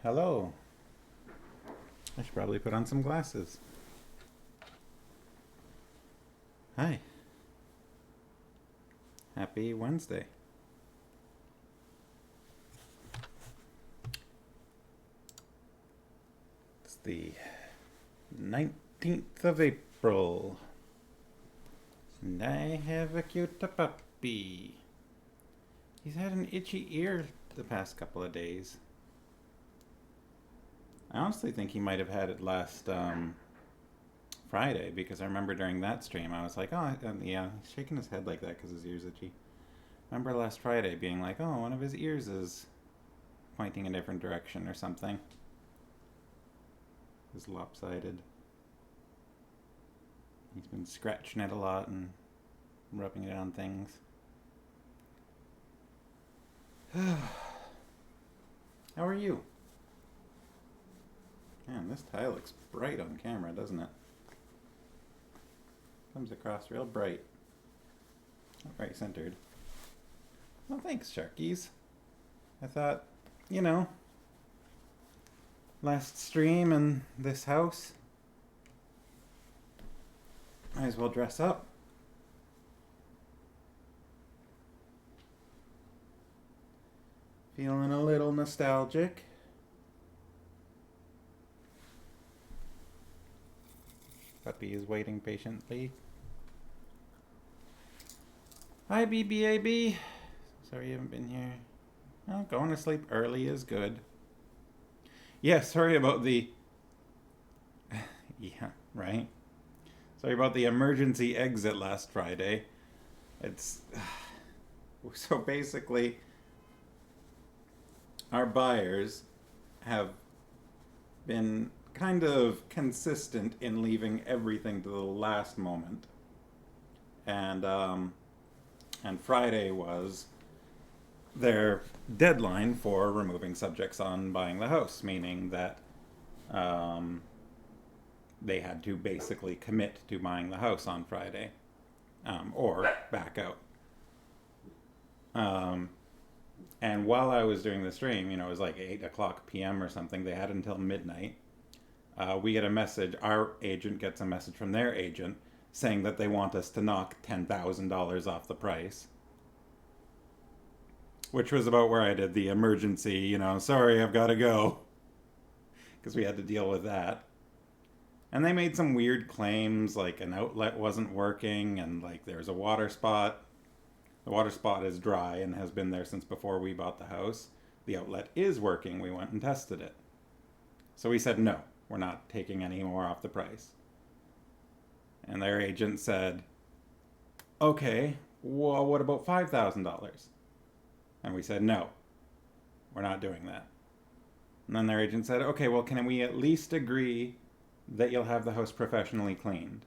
Hello. I should probably put on some glasses. Hi. Happy Wednesday. It's the 19th of April. And I have a cute puppy. He's had an itchy ear the past couple of days. I honestly think he might have had it last Friday, because I remember during that stream I was like, oh, yeah, he's shaking his head like that because his ear's itchy. I remember last Friday being like, oh, one of his ears is pointing a different direction or something. It's lopsided. He's been scratching it a lot and rubbing it on things. How are you? Man, this tile looks bright on camera, doesn't it? Comes across real bright. Not very centered. Well, thanks, Sharkies. I thought, last stream in this house, might as well dress up. Feeling a little nostalgic. Puppy is waiting patiently. Hi, BBAB. Sorry you haven't been here. Well, going to sleep early is good. Yeah, sorry about the... yeah, right? Sorry about the emergency exit last Friday. It's... so basically, our buyers have been kind of consistent in leaving everything to the last moment. And Friday was their deadline for removing subjects on buying the house, meaning that they had to basically commit to buying the house on Friday, or back out. And while I was doing the stream, it was like 8 o'clock p.m. or something. They had until midnight. We get a message, our agent gets a message from their agent saying that they want us to knock $10,000 off the price. Which was about where I did the emergency, sorry, I've got to go. Because we had to deal with that. And they made some weird claims, like an outlet wasn't working, and like there's a water spot. The water spot is dry and has been there since before we bought the house. The outlet is working, we went and tested it. So we said, no, we're not taking any more off the price. And their agent said, okay, well, what about $5,000? And we said, no, we're not doing that. And then their agent said, okay, well, can we at least agree that you'll have the house professionally cleaned?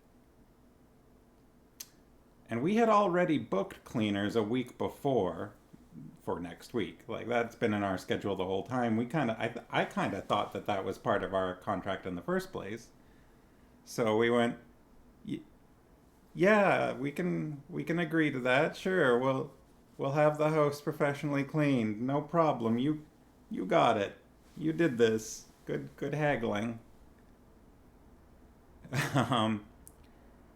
And we had already booked cleaners a week before for next week. Like, that's been in our schedule the whole time. I kind of thought that was part of our contract in the first place. So we went, yeah, we can agree to that. Sure, we'll have the house professionally cleaned. No problem. You got it. You did this. Good haggling. And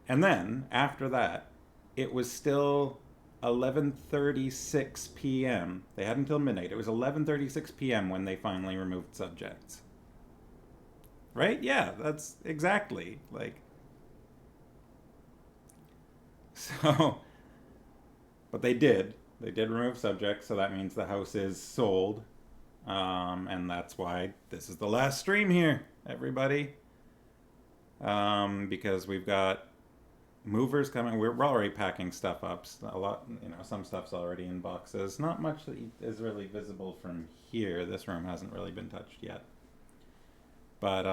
then after that, it was still 11:36 p.m. They had until midnight. It was 11:36 p.m. when they finally removed subjects. Right? Yeah, that's exactly like. So, but they did. They did remove subjects, so that means the house is sold. And that's why this is the last stream here, everybody. Because we've got movers coming. We're already packing stuff up. A lot, some stuff's already in boxes. Not much that is really visible from here. This room hasn't really been touched yet. But,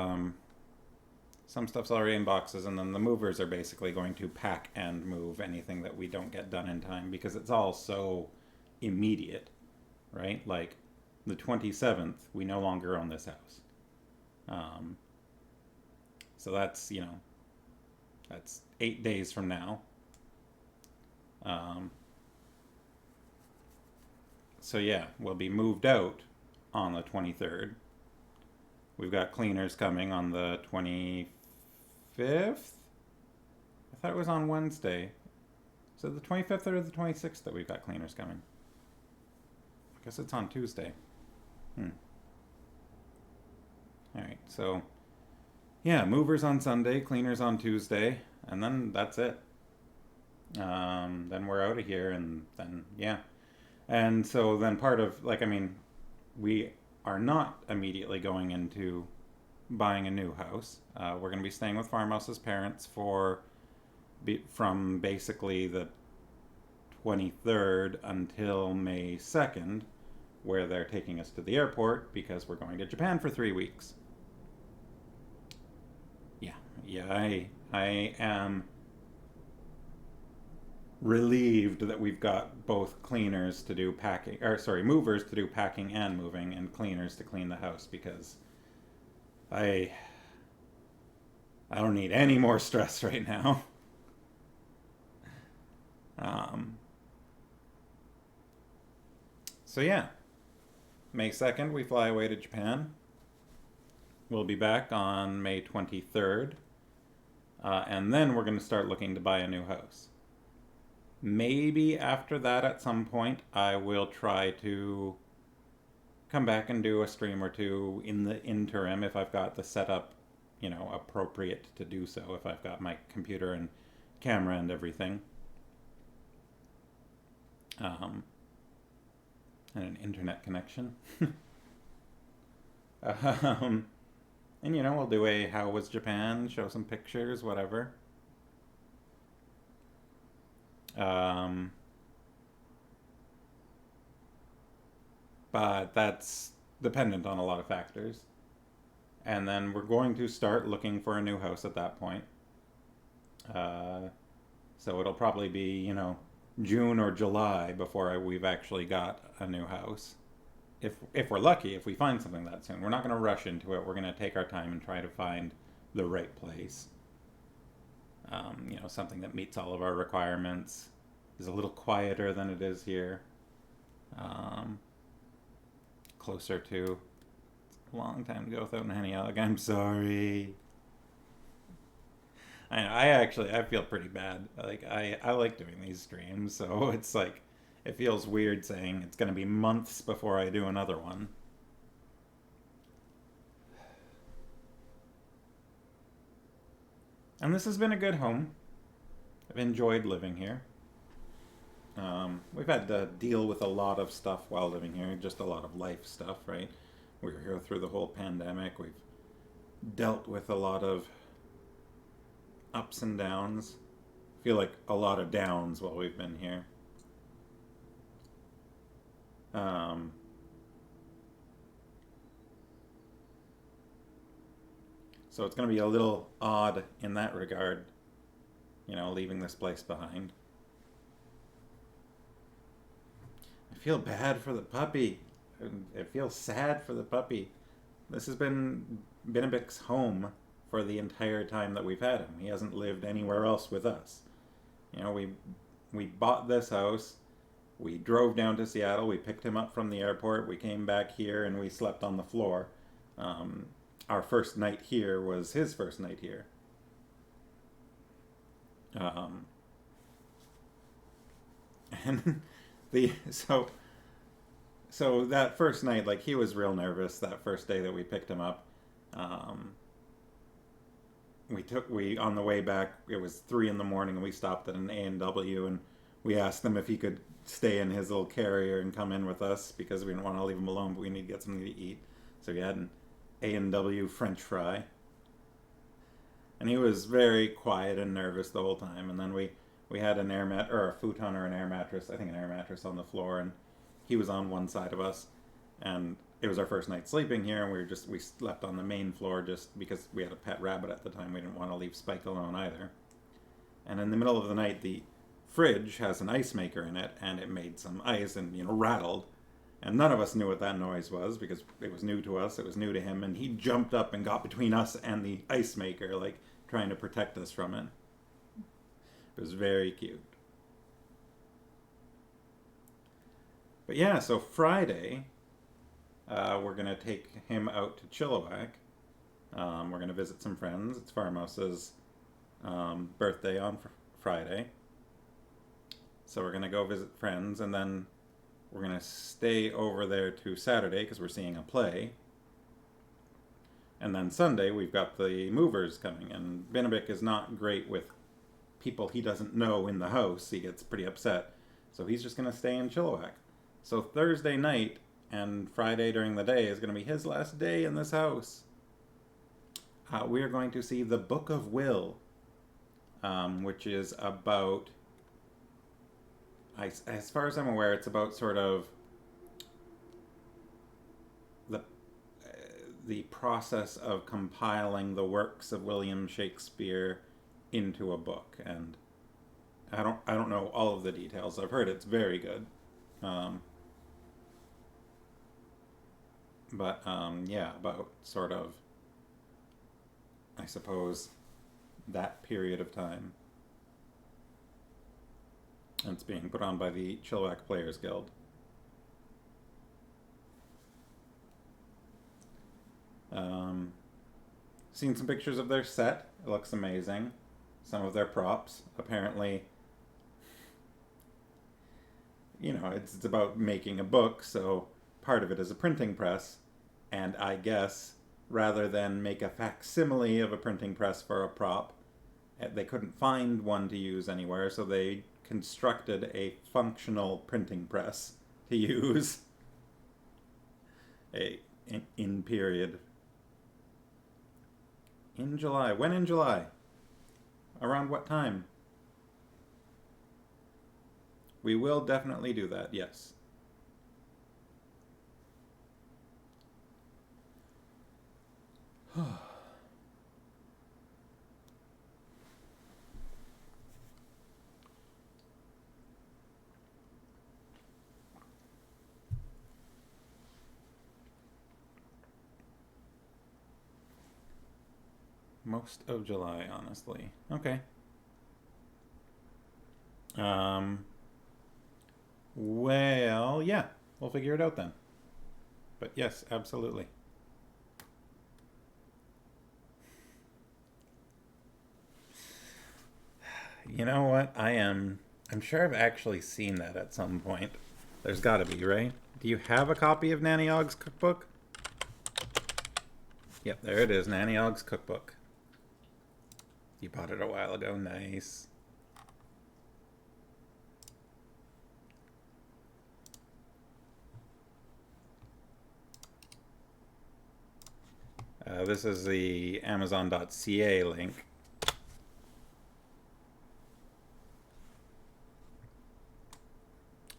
some stuff's already in boxes, and then the movers are basically going to pack and move anything that we don't get done in time, because it's all so immediate, right? Like, the 27th, we no longer own this house. So that's, that's 8 days from now. So yeah, we'll be moved out on the 23rd. We've got cleaners coming on the 25th. I thought it was on Wednesday. Is it the 25th or the 26th that we've got cleaners coming? I guess it's on Tuesday. Alright, so yeah, movers on Sunday, cleaners on Tuesday, and then that's it. Then we're out of here, and then, yeah. And so then part of, like, I mean, we are not immediately going into buying a new house. We're going to be staying with Farmhouse's parents from basically the 23rd until May 2nd, where they're taking us to the airport because we're going to Japan for 3 weeks. Yeah, I am relieved that we've got both cleaners to do packing, or sorry, movers to do packing and moving, and cleaners to clean the house, because I don't need any more stress right now. So yeah, May 2nd we fly away to Japan. We'll be back on May 23rd, and then we're going to start looking to buy a new house. Maybe after that, at some point, I will try to come back and do a stream or two in the interim if I've got the setup, appropriate to do so, if I've got my computer and camera and everything. And an internet connection. And we'll do a how was Japan, show some pictures, whatever. But that's dependent on a lot of factors. And then we're going to start looking for a new house at that point. So it'll probably be, June or July before we've actually got a new house. If we're lucky, if we find something that soon. We're not going to rush into it. We're going to take our time and try to find the right place. Something that meets all of our requirements, is a little quieter than it is here. Closer to... It's a long time to go without an Henny-Hug. I'm sorry. I feel pretty bad. Like, I like doing these streams, so it's like, it feels weird saying it's going to be months before I do another one. And this has been a good home. I've enjoyed living here. We've had to deal with a lot of stuff while living here, just a lot of life stuff, right? We were here through the whole pandemic. We've dealt with a lot of ups and downs. I feel like a lot of downs while we've been here. So it's going to be a little odd in that regard, leaving this place behind. I feel bad for the puppy. I feel sad for the puppy. This has been Benebic's home for the entire time that we've had him. He hasn't lived anywhere else with us. We bought this house. We drove down to Seattle. We picked him up from the airport. We came back here and we slept on the floor. Our first night here was his first night here. And so that first night, like, he was real nervous that first day that we picked him up. We on the way back, it was 3 a.m, and we stopped at an A&W, and we asked him if he could stay in his little carrier and come in with us, because we didn't want to leave him alone, but we need to get something to eat. So we had an A&W French fry. And he was very quiet and nervous the whole time. And then we had an a futon or an air mattress, I think an air mattress on the floor, and he was on one side of us. And it was our first night sleeping here, and we slept on the main floor just because we had a pet rabbit at the time. We didn't want to leave Spike alone either. And in the middle of the night, the fridge has an ice maker in it, and it made some ice and, rattled. And none of us knew what that noise was because it was new to us. It was new to him. And he jumped up and got between us and the ice maker, like trying to protect us from it. It was very cute. But yeah, so Friday, we're going to take him out to Chilliwack. We're going to visit some friends. It's Farmouse's birthday on Friday. So we're going to go visit friends, and then we're going to stay over there to Saturday because we're seeing a play. And then Sunday, we've got the movers coming, and Benedict is not great with people he doesn't know in the house. He gets pretty upset. So he's just going to stay in Chilliwack. So Thursday night and Friday during the day is going to be his last day in this house. We are going to see The Book of Will, which is about, as far as I'm aware, it's about sort of the process of compiling the works of William Shakespeare into a book, and I don't know all of the details. I've heard it's very good, but yeah, about sort of, I suppose, that period of time. And it's being put on by the Chilliwack Players Guild. Seen some pictures of their set. It looks amazing. Some of their props. Apparently, you know, it's about making a book, so part of it is a printing press. And I guess rather than make a facsimile of a printing press for a prop, they couldn't find one to use anywhere, so they constructed a functional printing press to use. In period. In July. When in July? Around what time? We will definitely do that, yes. Most of July, honestly. Okay. Well, yeah. We'll figure it out then. But yes, absolutely. You know what? I'm sure I've actually seen that at some point. There's gotta be, right? Do you have a copy of Nanny Ogg's cookbook? Yep, there it is. Nanny Ogg's cookbook. You bought it a while ago. Nice. This is the Amazon.ca link.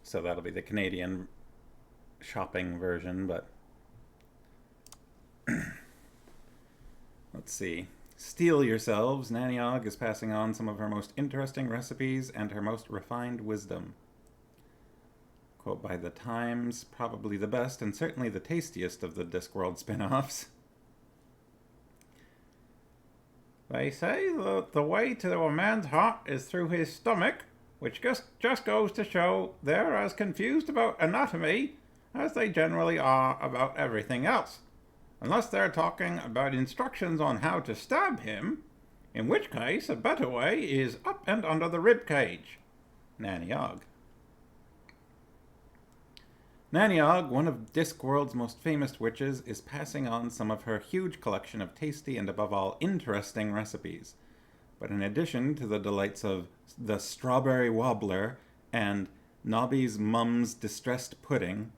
So that'll be the Canadian shopping version, but let's see. Steel yourselves. Nanny Ogg is passing on some of her most interesting recipes and her most refined wisdom. Quote by the Times, probably the best and certainly the tastiest of the Discworld spin-offs. They say the way to a man's heart is through his stomach, which just goes to show they're as confused about anatomy as they generally are about everything else. Unless they're talking about instructions on how to stab him, in which case a better way is up and under the rib cage. Nanny Ogg. Nanny Ogg, one of Discworld's most famous witches, is passing on some of her huge collection of tasty and above all interesting recipes. But in addition to the delights of the strawberry wobbler and Nobby's mum's distressed pudding,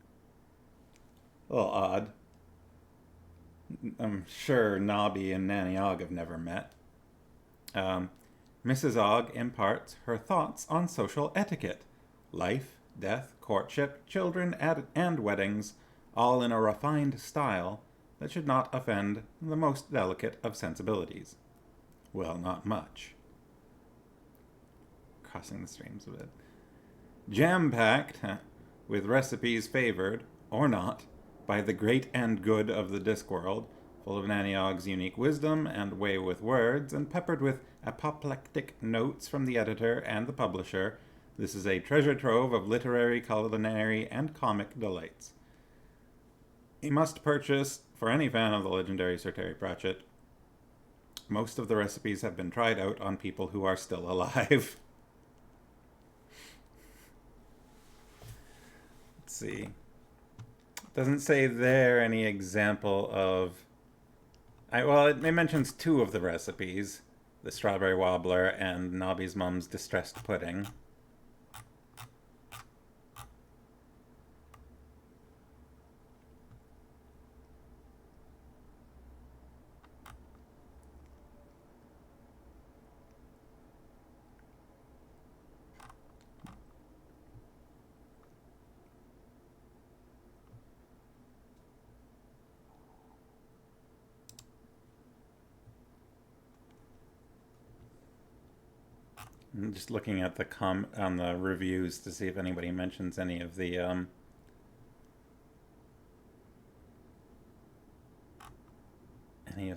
a little odd. I'm sure Nobby and Nanny Ogg have never met. Mrs. Ogg imparts her thoughts on social etiquette, life, death, courtship, children, and weddings, all in a refined style that should not offend the most delicate of sensibilities. Well, not much. Crossing the streams a bit. Jam-packed with recipes favored, or not, by the great and good of the Discworld, full of Nanny Ogg's unique wisdom and way with words, and peppered with apoplectic notes from the editor and the publisher, this is a treasure trove of literary, culinary, and comic delights. A must purchase for any fan of the legendary Sir Terry Pratchett. Most of the recipes have been tried out on people who are still alive. Let's see. Doesn't say there any example of... well, it mentions two of the recipes. The strawberry wobbler and Nobby's mom's distressed pudding. I'm just looking at the on the reviews to see if anybody mentions any of the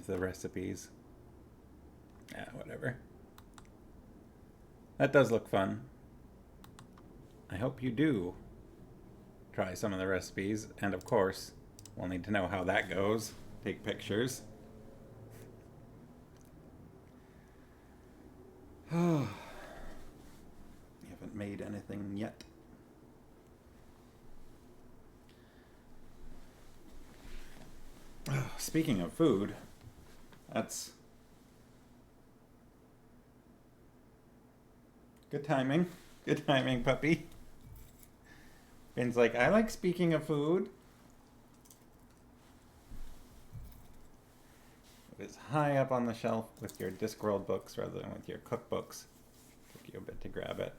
recipes. Yeah, whatever. That does look fun. I hope you do try some of the recipes, and of course, we'll need to know how that goes. Take pictures. Oh. Haven't made anything yet. Oh, speaking of food, that's good timing. Good timing, puppy. Ben's like, I like speaking of food. It is high up on the shelf with your Discworld books rather than with your cookbooks. Took you a bit to grab it.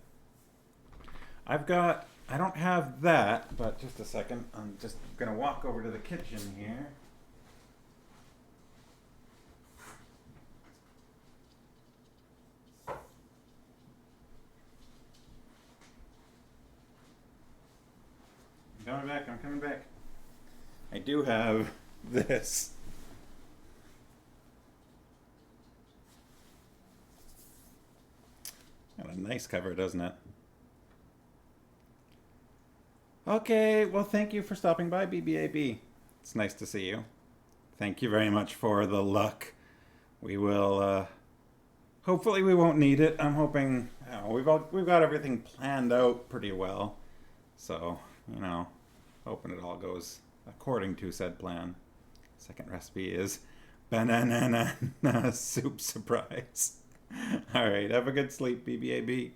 I don't have that, but just a second. I'm just going to walk over to the kitchen here. I'm coming back. I do have this. Got a nice cover, doesn't it? Okay, well, thank you for stopping by, BBAB. It's nice to see you. Thank you very much for the luck. We will, hopefully we won't need it. I'm hoping, we've got everything planned out pretty well. So, hoping it all goes according to said plan. Second recipe is banana soup surprise. All right, have a good sleep, BBAB.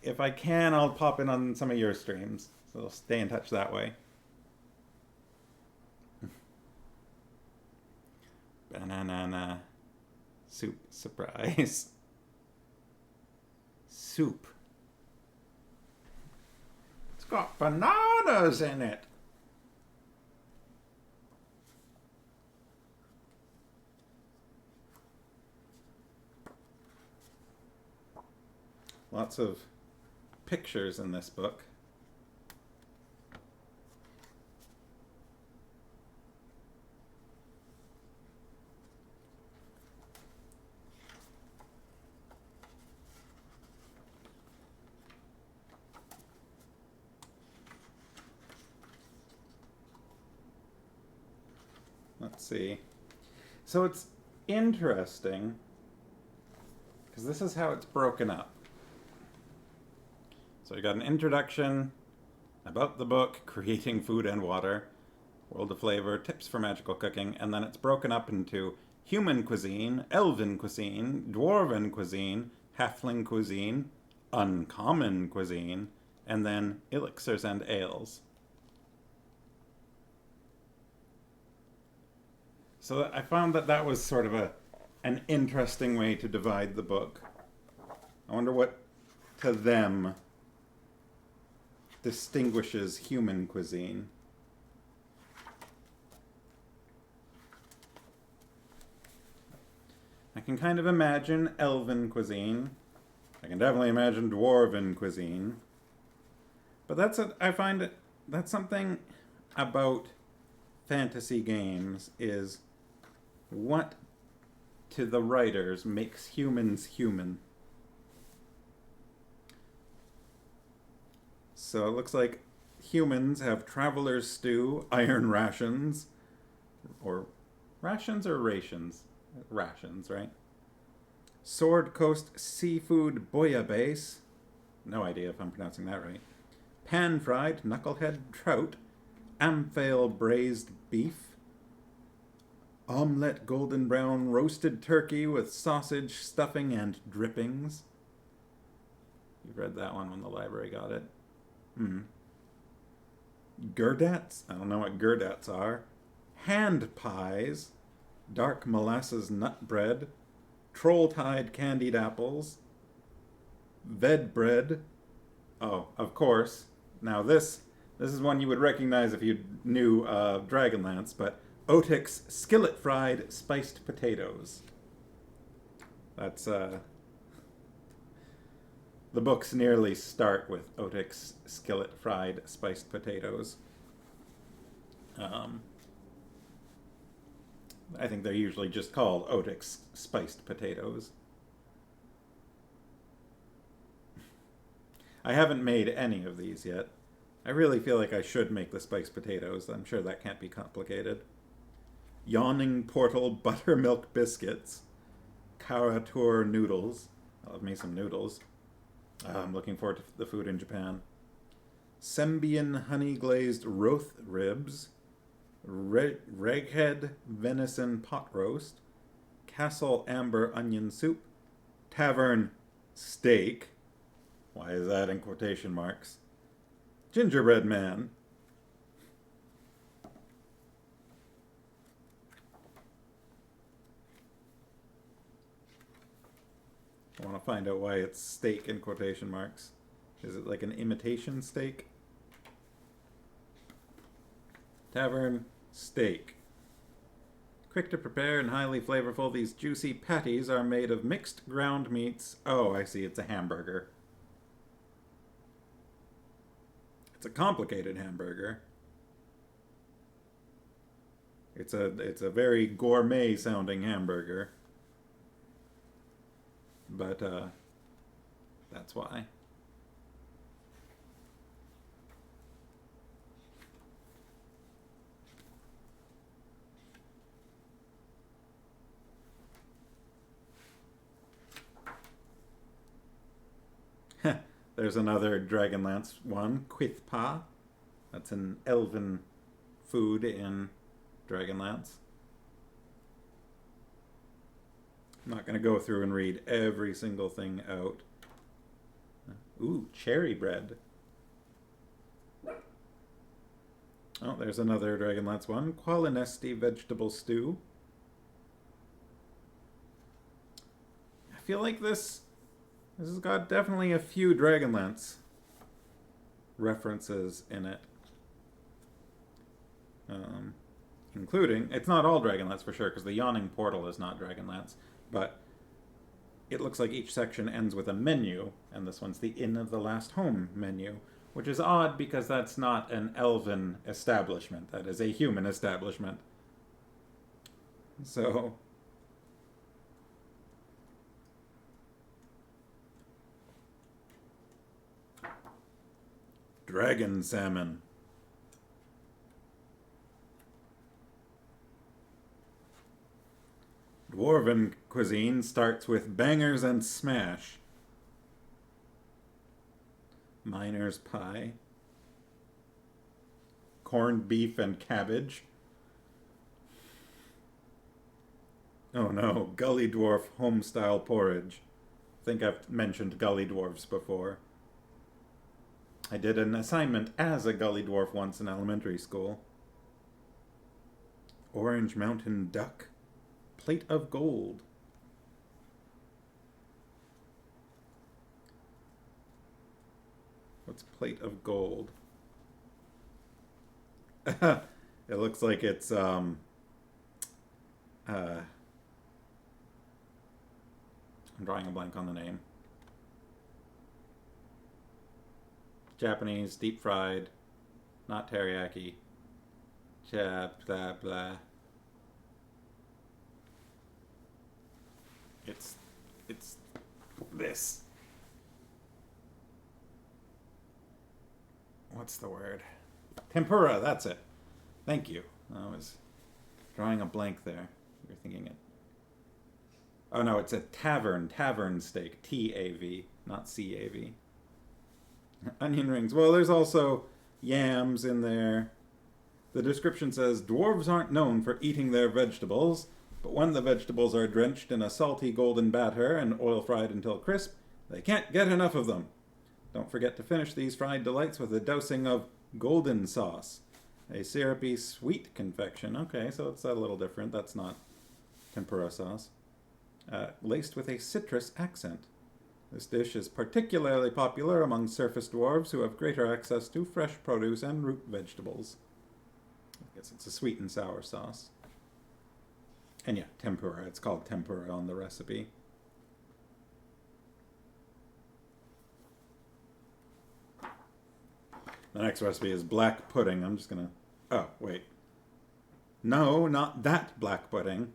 If I can, I'll pop in on some of your streams, so stay in touch that way. Banana soup surprise. Soup. It's got bananas in it. Lots of pictures in this book. Let's see. So it's interesting because this is how it's broken up. So you got an introduction about the book, creating food and water, world of flavor, tips for magical cooking, and then it's broken up into human cuisine, elven cuisine, dwarven cuisine, halfling cuisine, uncommon cuisine, and then elixirs and ales. So I found that was sort of an interesting way to divide the book. I wonder what, to them, distinguishes human cuisine. I can kind of imagine elven cuisine. I can definitely imagine dwarven cuisine. But I find that's something about fantasy games is what to the writers makes humans human. So it looks like humans have traveler's stew, iron rations, or rations or rations? rations, right? Sword Coast Seafood Bouillabaisse. No idea if I'm pronouncing that right. Pan-fried knucklehead trout. Amphail braised beef. Omelette golden brown roasted turkey with sausage, stuffing, and drippings. You read that one when the library got it. Gurdats? I don't know what gurdats are. Hand pies. Dark molasses nut bread. Troll-tide candied apples. Ved bread. Oh, of course. Now this is one you would recognize if you knew Dragonlance, but Otik's skillet fried spiced potatoes. That's the books nearly start with Otik's skillet fried spiced potatoes. I think they're usually just called Otik's spiced potatoes. I haven't made any of these yet. I really feel like I should make the spiced potatoes. I'm sure that can't be complicated. Yawning Portal buttermilk biscuits. Karatur noodles. I love me some noodles. I'm looking forward to the food in Japan. Sembian honey glazed roth ribs. Reghead venison pot roast. Castle amber onion soup. Tavern steak. Why is that in quotation marks? Gingerbread man. I want to find out why it's steak in quotation marks. Is it like an imitation steak? Tavern steak. Quick to prepare and highly flavorful, these juicy patties are made of mixed ground meats. Oh, I see, it's a hamburger. It's a complicated hamburger. It's a very gourmet sounding hamburger. But that's why. There's another Dragonlance one, Quithpa. That's an elven food in Dragonlance. I'm not going to go through and read every single thing out. Ooh, cherry bread. Oh, there's another Dragonlance one, Qualinesti vegetable stew. I feel like this has got definitely a few Dragonlance references in it. Including, it's not all Dragonlance for sure, because the Yawning Portal is not Dragonlance, but it looks like each section ends with a menu, and this one's the Inn of the Last Home menu, which is odd because that's not an elven establishment. That is a human establishment. So dragon salmon. Dwarven cuisine starts with bangers and smash. Miner's pie. Corned beef and cabbage. Oh no, Gully Dwarf home-style porridge. I think I've mentioned Gully Dwarfs before. I did an assignment as a Gully Dwarf once in elementary school. Orange Mountain Duck. Plate of gold. What's plate of gold? It looks like it's I'm drawing a blank on the name. Japanese, deep fried, not teriyaki. Blah blah blah. It's this. What's the word? Tempura, that's it. Thank you. I was drawing a blank there. You were thinking it. Oh no, it's a tavern steak, T-A-V, not C-A-V. Onion rings. Well, there's also yams in there. The description says, dwarves aren't known for eating their vegetables, but when the vegetables are drenched in a salty golden batter and oil fried until crisp, they can't get enough of them. Don't forget to finish these fried delights with a dousing of golden sauce, a syrupy sweet confection. Okay, so it's a little different. That's not tempura sauce. Laced with a citrus accent. This dish is particularly popular among surface dwarves who have greater access to fresh produce and root vegetables. I guess it's a sweet and sour sauce. And yeah, tempura. It's called tempura on the recipe. The next recipe is black pudding. I'm just gonna... Oh, wait. No, not that black pudding.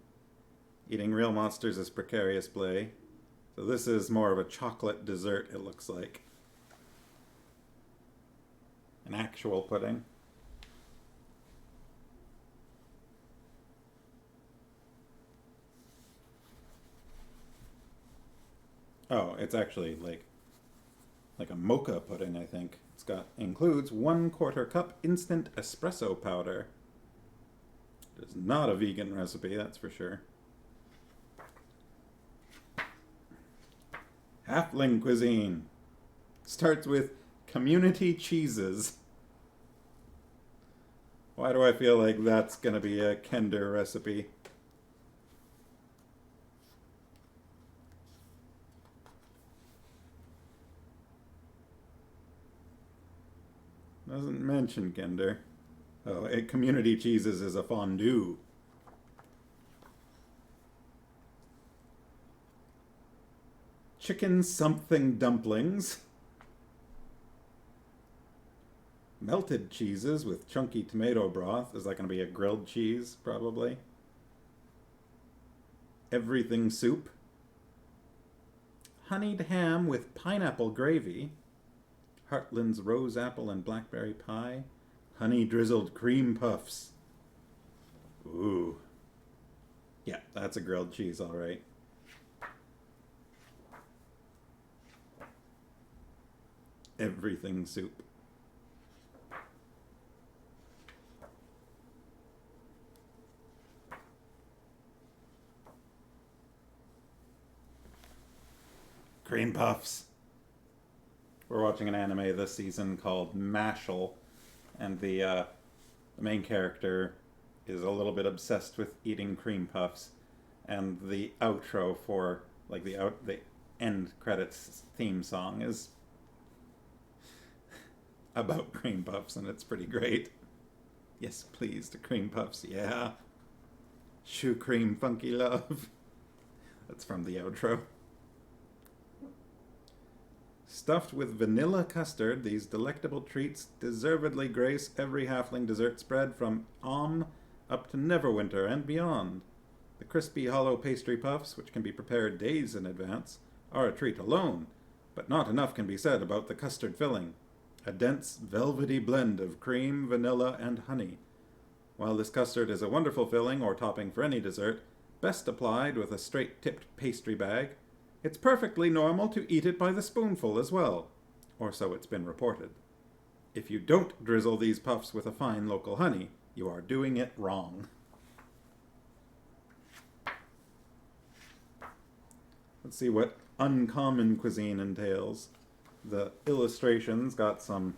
Eating real monsters is precarious play. So this is more of a chocolate dessert, it looks like. An actual pudding. Oh, it's actually like a mocha pudding, I think. Includes 1/4 cup instant espresso powder. It is not a vegan recipe, that's for sure. Halfling cuisine. Starts with community cheeses. Why do I feel like that's going to be a Kender recipe? Doesn't mention Kender. Oh, community cheeses is a fondue. Chicken something dumplings. Melted cheeses with chunky tomato broth. Is that going to be a grilled cheese, probably? Everything soup. Honeyed ham with pineapple gravy. Heartland's rose apple and blackberry pie. Honey drizzled cream puffs. Ooh. Yeah, that's a grilled cheese, all right. Everything soup. Cream puffs. We're watching an anime this season called Mashal, and the main character is a little bit obsessed with eating cream puffs, and the outro for the end credits theme song is about cream puffs, and it's pretty great. Yes, please, the cream puffs, yeah. Shoe cream funky love. That's from the outro. Stuffed with vanilla custard, these delectable treats deservedly grace every halfling dessert spread from Om up to Neverwinter and beyond. The crispy hollow pastry puffs, which can be prepared days in advance, are a treat alone, but not enough can be said about the custard filling. A dense, velvety blend of cream, vanilla, and honey. While this custard is a wonderful filling or topping for any dessert, best applied with a straight-tipped pastry bag, it's perfectly normal to eat it by the spoonful as well, or so it's been reported. If you don't drizzle these puffs with a fine local honey, you are doing it wrong. Let's see what uncommon cuisine entails. The illustrations got some...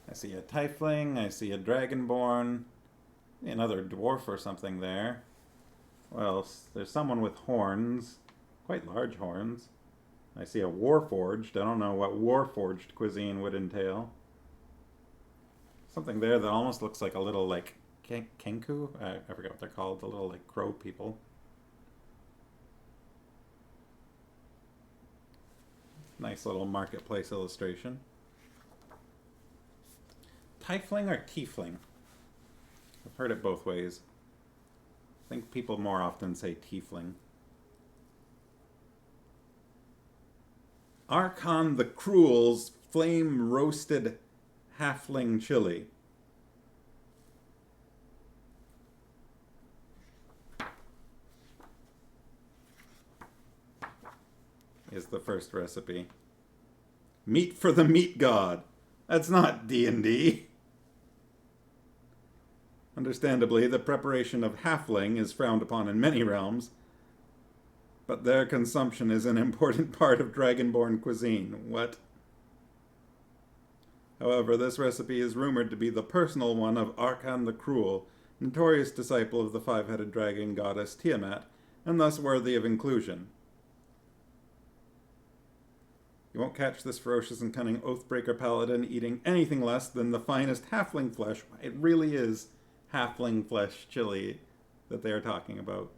I see a tiefling, I see a dragonborn, another dwarf or something there. Well, there's someone with horns. Quite large horns. I see a warforged. I don't know what warforged cuisine would entail. Something there that almost looks like a little, like, kenku? I forget what they're called. The little, like, crow people. Nice little marketplace illustration. Tiefling or tiefling? I've heard it both ways. I think people more often say tiefling. Archon the Cruel's flame-roasted halfling chili. the first recipe. Meat for the meat god. That's not D&D. Understandably, the preparation of halfling is frowned upon in many realms, but their consumption is an important part of Dragonborn cuisine. What? However, this recipe is rumored to be the personal one of Arkhan the Cruel, notorious disciple of the five-headed dragon goddess Tiamat, and thus worthy of inclusion. You won't catch this ferocious and cunning Oathbreaker paladin eating anything less than the finest halfling flesh. It really is halfling flesh chili that they are talking about.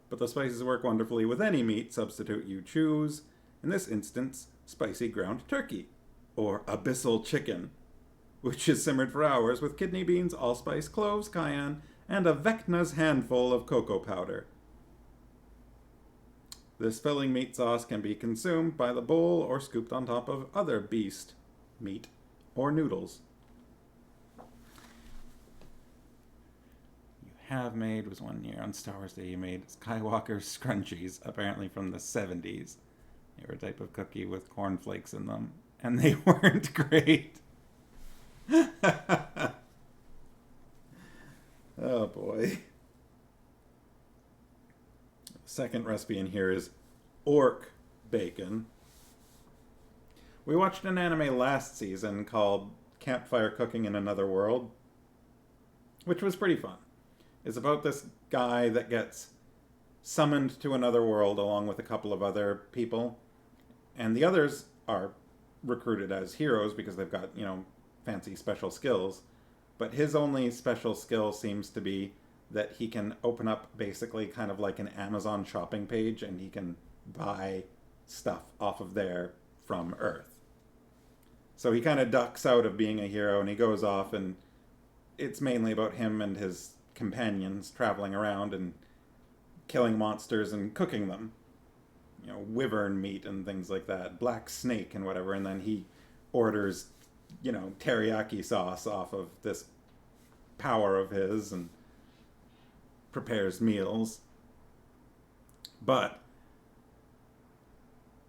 But the spices work wonderfully with any meat substitute you choose. In this instance, spicy ground turkey, or abyssal chicken, which is simmered for hours with kidney beans, allspice, cloves, cayenne, and a Vecna's handful of cocoa powder. This filling meat sauce can be consumed by the bowl or scooped on top of other beast meat or noodles. You have made, was one year on Star Wars Day, you made Skywalker scrunchies, apparently from the 70s. They were a type of cookie with cornflakes in them, and they weren't great. Oh boy. Second recipe in here is orc bacon. We watched an anime last season called Campfire Cooking in Another World, which was pretty fun. It's about this guy that gets summoned to another world along with a couple of other people, and the others are recruited as heroes because they've got, fancy special skills, but his only special skill seems to be that he can open up basically kind of like an Amazon shopping page, and he can buy stuff off of there from Earth. So he kind of ducks out of being a hero, and he goes off, and it's mainly about him and his companions traveling around and killing monsters and cooking them. Wyvern meat and things like that, black snake and whatever, and then he orders, teriyaki sauce off of this power of his and prepares meals. But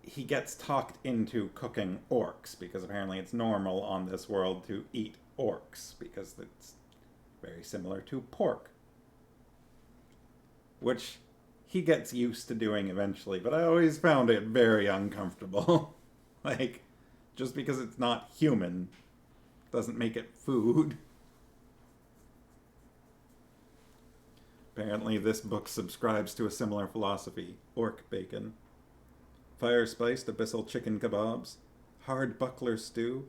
he gets talked into cooking orcs because apparently it's normal on this world to eat orcs because it's very similar to pork, which he gets used to doing eventually, but I always found it very uncomfortable. Like, just because it's not human doesn't make it food. Apparently this book subscribes to a similar philosophy. Orc bacon. Fire-spiced abyssal chicken kebabs. Hard buckler stew.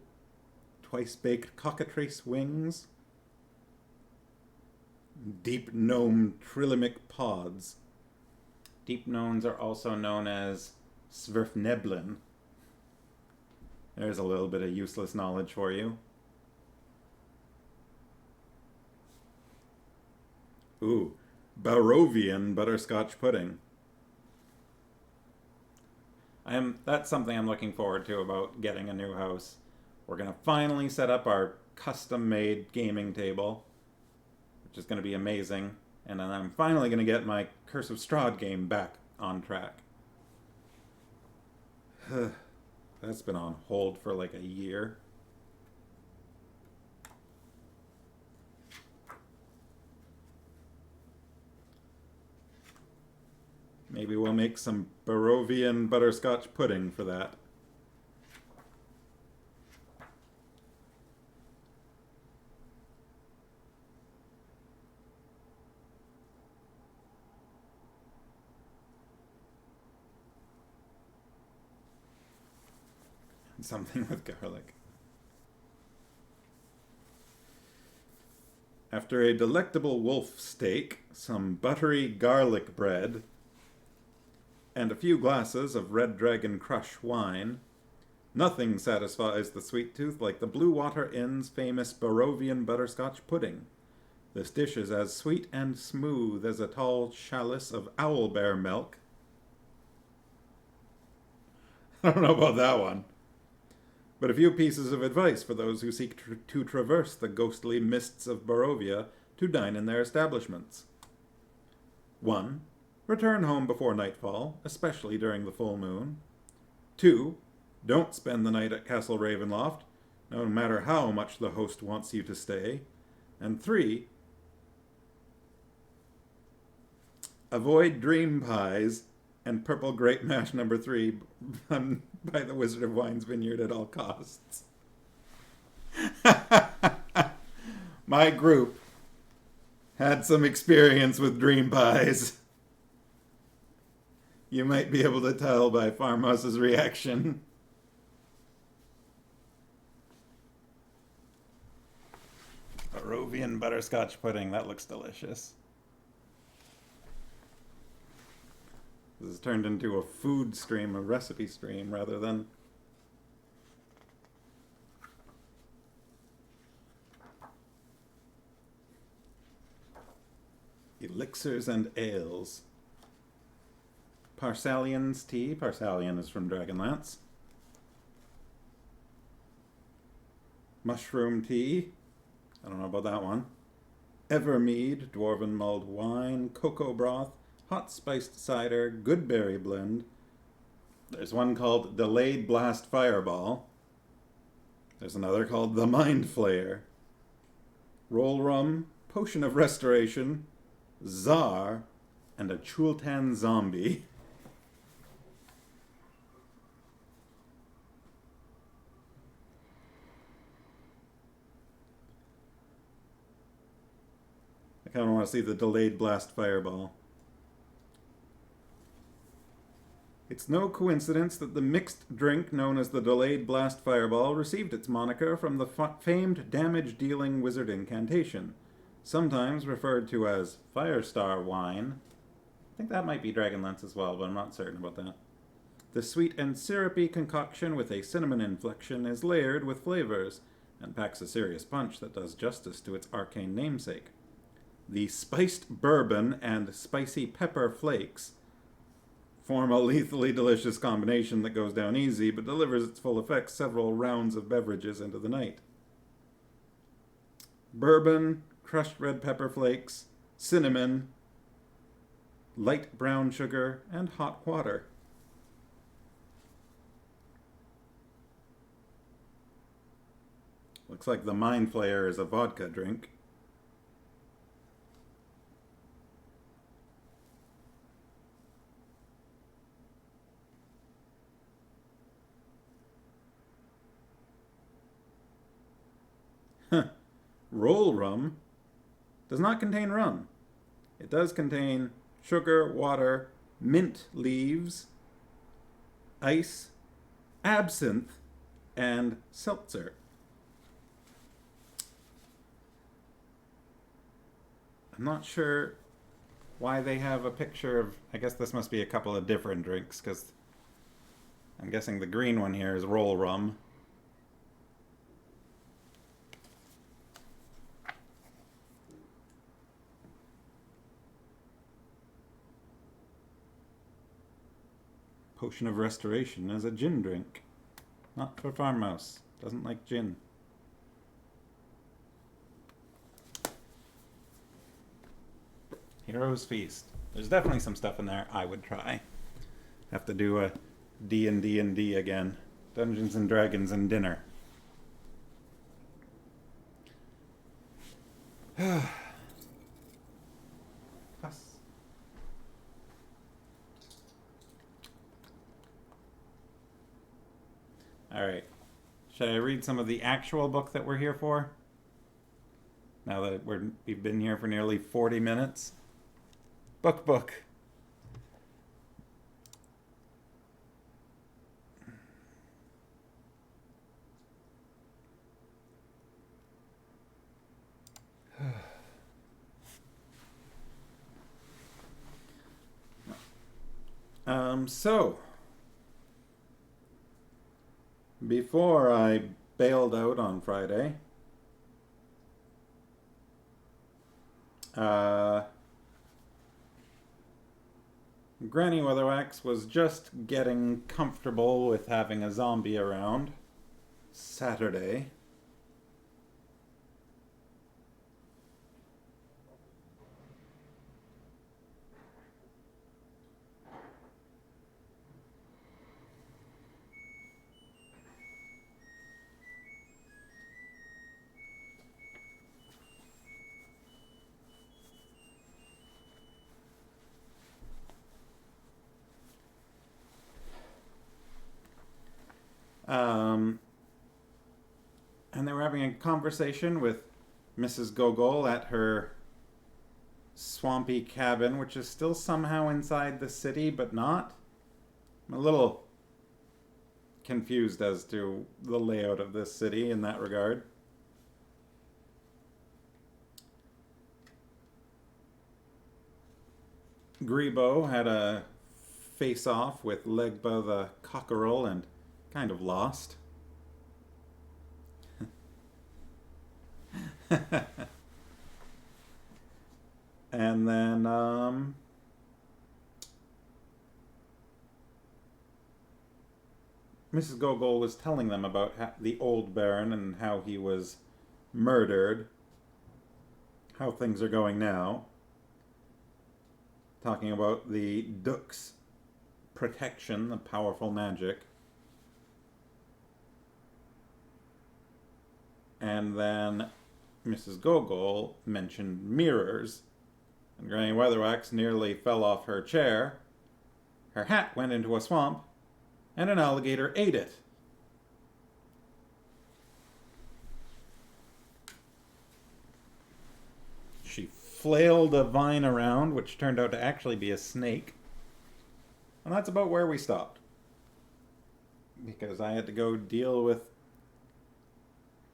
Twice-baked cockatrice wings. Deep gnome trilimic pods. Deep gnomes are also known as sverfneblin. There's a little bit of useless knowledge for you. Ooh, Barovian butterscotch pudding. That's something I'm looking forward to about getting a new house. We're going to finally set up our custom-made gaming table, which is going to be amazing. And then I'm finally going to get my Curse of Strahd game back on track. That's been on hold for like a year. Maybe we'll make some Barovian butterscotch pudding for that. Something with garlic. After a delectable wolf steak, some buttery garlic bread, and a few glasses of Red Dragon Crush wine, nothing satisfies the sweet tooth like the Blue Water Inn's famous Barovian butterscotch pudding. This dish is as sweet and smooth as a tall chalice of owlbear milk. I don't know about that one. But a few pieces of advice for those who seek to traverse the ghostly mists of Barovia to dine in their establishments. 1. Return home before nightfall, especially during the full moon. 2. Don't spend the night at Castle Ravenloft, no matter how much the host wants you to stay. And 3. Avoid dream pies and purple grape mash number 3 by the Wizard of Wine's Vineyard at all costs. My group had some experience with dream pies. You might be able to tell by Farmhouse's reaction. Barovian butterscotch pudding, that looks delicious. This has turned into a food stream, a recipe stream, rather than... Elixirs and ales. Parsalion's tea. Parsalion is from Dragonlance. Mushroom tea. I don't know about that one. Evermead, dwarven mulled wine, cocoa broth, hot spiced cider, good berry blend. There's one called Delayed Blast Fireball. There's another called The Mind Flayer. Roll rum, potion of restoration, Czar, and a Chultan zombie. I kind of want to see the Delayed Blast Fireball. It's no coincidence that the mixed drink known as the Delayed Blast Fireball received its moniker from the famed damage-dealing wizard incantation, sometimes referred to as Firestar wine. I think that might be Dragonlance as well, but I'm not certain about that. The sweet and syrupy concoction with a cinnamon inflection is layered with flavors, and packs a serious punch that does justice to its arcane namesake. The spiced bourbon and spicy pepper flakes form a lethally delicious combination that goes down easy, but delivers its full effects several rounds of beverages into the night. Bourbon, crushed red pepper flakes, cinnamon, light brown sugar, and hot water. Looks like the Mind Flayer is a vodka drink. Roll rum does not contain rum. It does contain sugar, water, mint leaves, ice, absinthe, and seltzer. I'm not sure why they have a picture of... I guess this must be a couple of different drinks, because I'm guessing the green one here is roll rum. Potion of Restoration is a gin drink. Not for Farmhouse. Doesn't like gin. Hero's Feast. There's definitely some stuff in there I would try. Have to do a D&D again. Dungeons and Dragons and dinner. Alright. Should I read some of the actual book that we're here for? Now that we've been here for nearly 40 minutes. Book. So, before I bailed out on Friday, Granny Weatherwax was just getting comfortable with having a zombie around Saturday. and they were having a conversation with Mrs. Gogol at her swampy cabin, which is still somehow inside the city, but not. I'm a little confused as to the layout of this city in that regard. Grebo had a face-off with Legba the cockerel and kind of lost. And then, Mrs. Gogol was telling them about the old Baron and how he was murdered, how things are going now. Talking about the Duke's protection, the powerful magic. And then Mrs. Gogol mentioned mirrors, and Granny Weatherwax nearly fell off her chair. Her hat went into a swamp, and an alligator ate it. She flailed a vine around, which turned out to actually be a snake. And that's about where we stopped. Because I had to go deal with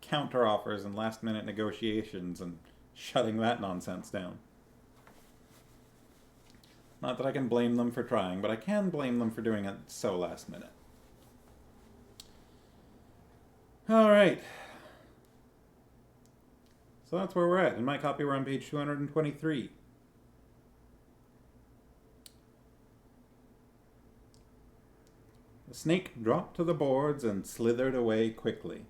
counteroffers and last-minute negotiations and shutting that nonsense down. Not that I can blame them for trying, but I can blame them for doing it so last minute. Alright. So that's where we're at. In my copy, we're on page 223. The snake dropped to the boards and slithered away quickly.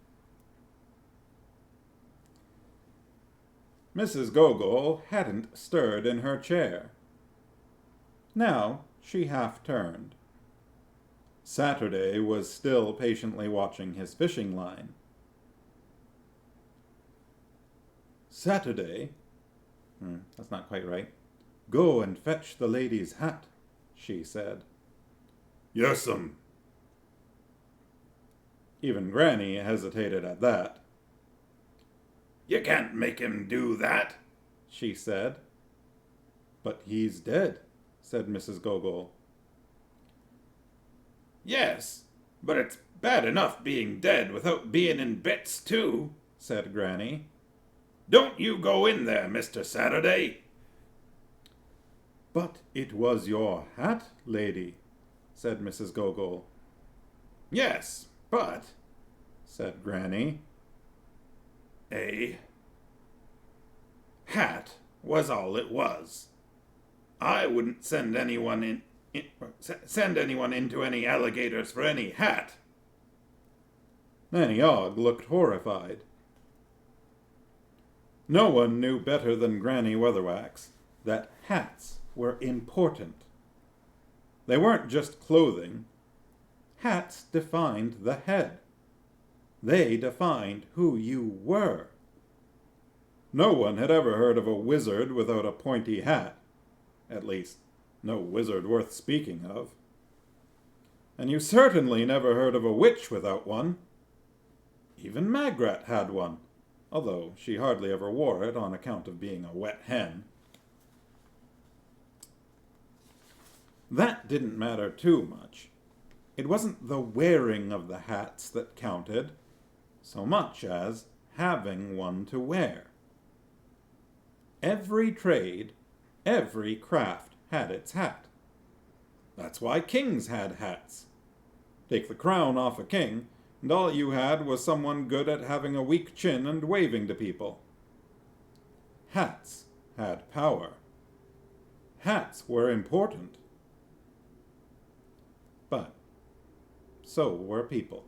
Mrs. Gogol hadn't stirred in her chair. Now she half turned. Saturday was still patiently watching his fishing line. Saturday? That's not quite right. Go and fetch the lady's hat, she said. Yes'm. Even Granny hesitated at that. You can't make him do that, she said. But he's dead, said Mrs. Gogol. Yes, but it's bad enough being dead without being in bits, too, said Granny. Don't you go in there, Mr. Saturday. But it was your hat, lady, said Mrs. Gogol. Yes, but, said Granny. A hat was all it was. I wouldn't send anyone into any alligators for any hat. Nanny Ogg looked horrified. No one knew better than Granny Weatherwax that hats were important. They weren't just clothing. Hats defined the head. They defined who you were. No one had ever heard of a wizard without a pointy hat. At least, no wizard worth speaking of. And you certainly never heard of a witch without one. Even Magrat had one, although she hardly ever wore it on account of being a wet hen. That didn't matter too much. It wasn't the wearing of the hats that counted, so much as having one to wear. Every trade, every craft had its hat. That's why kings had hats. Take the crown off a king, and all you had was someone good at having a weak chin and waving to people. Hats had power. Hats were important. But so were people.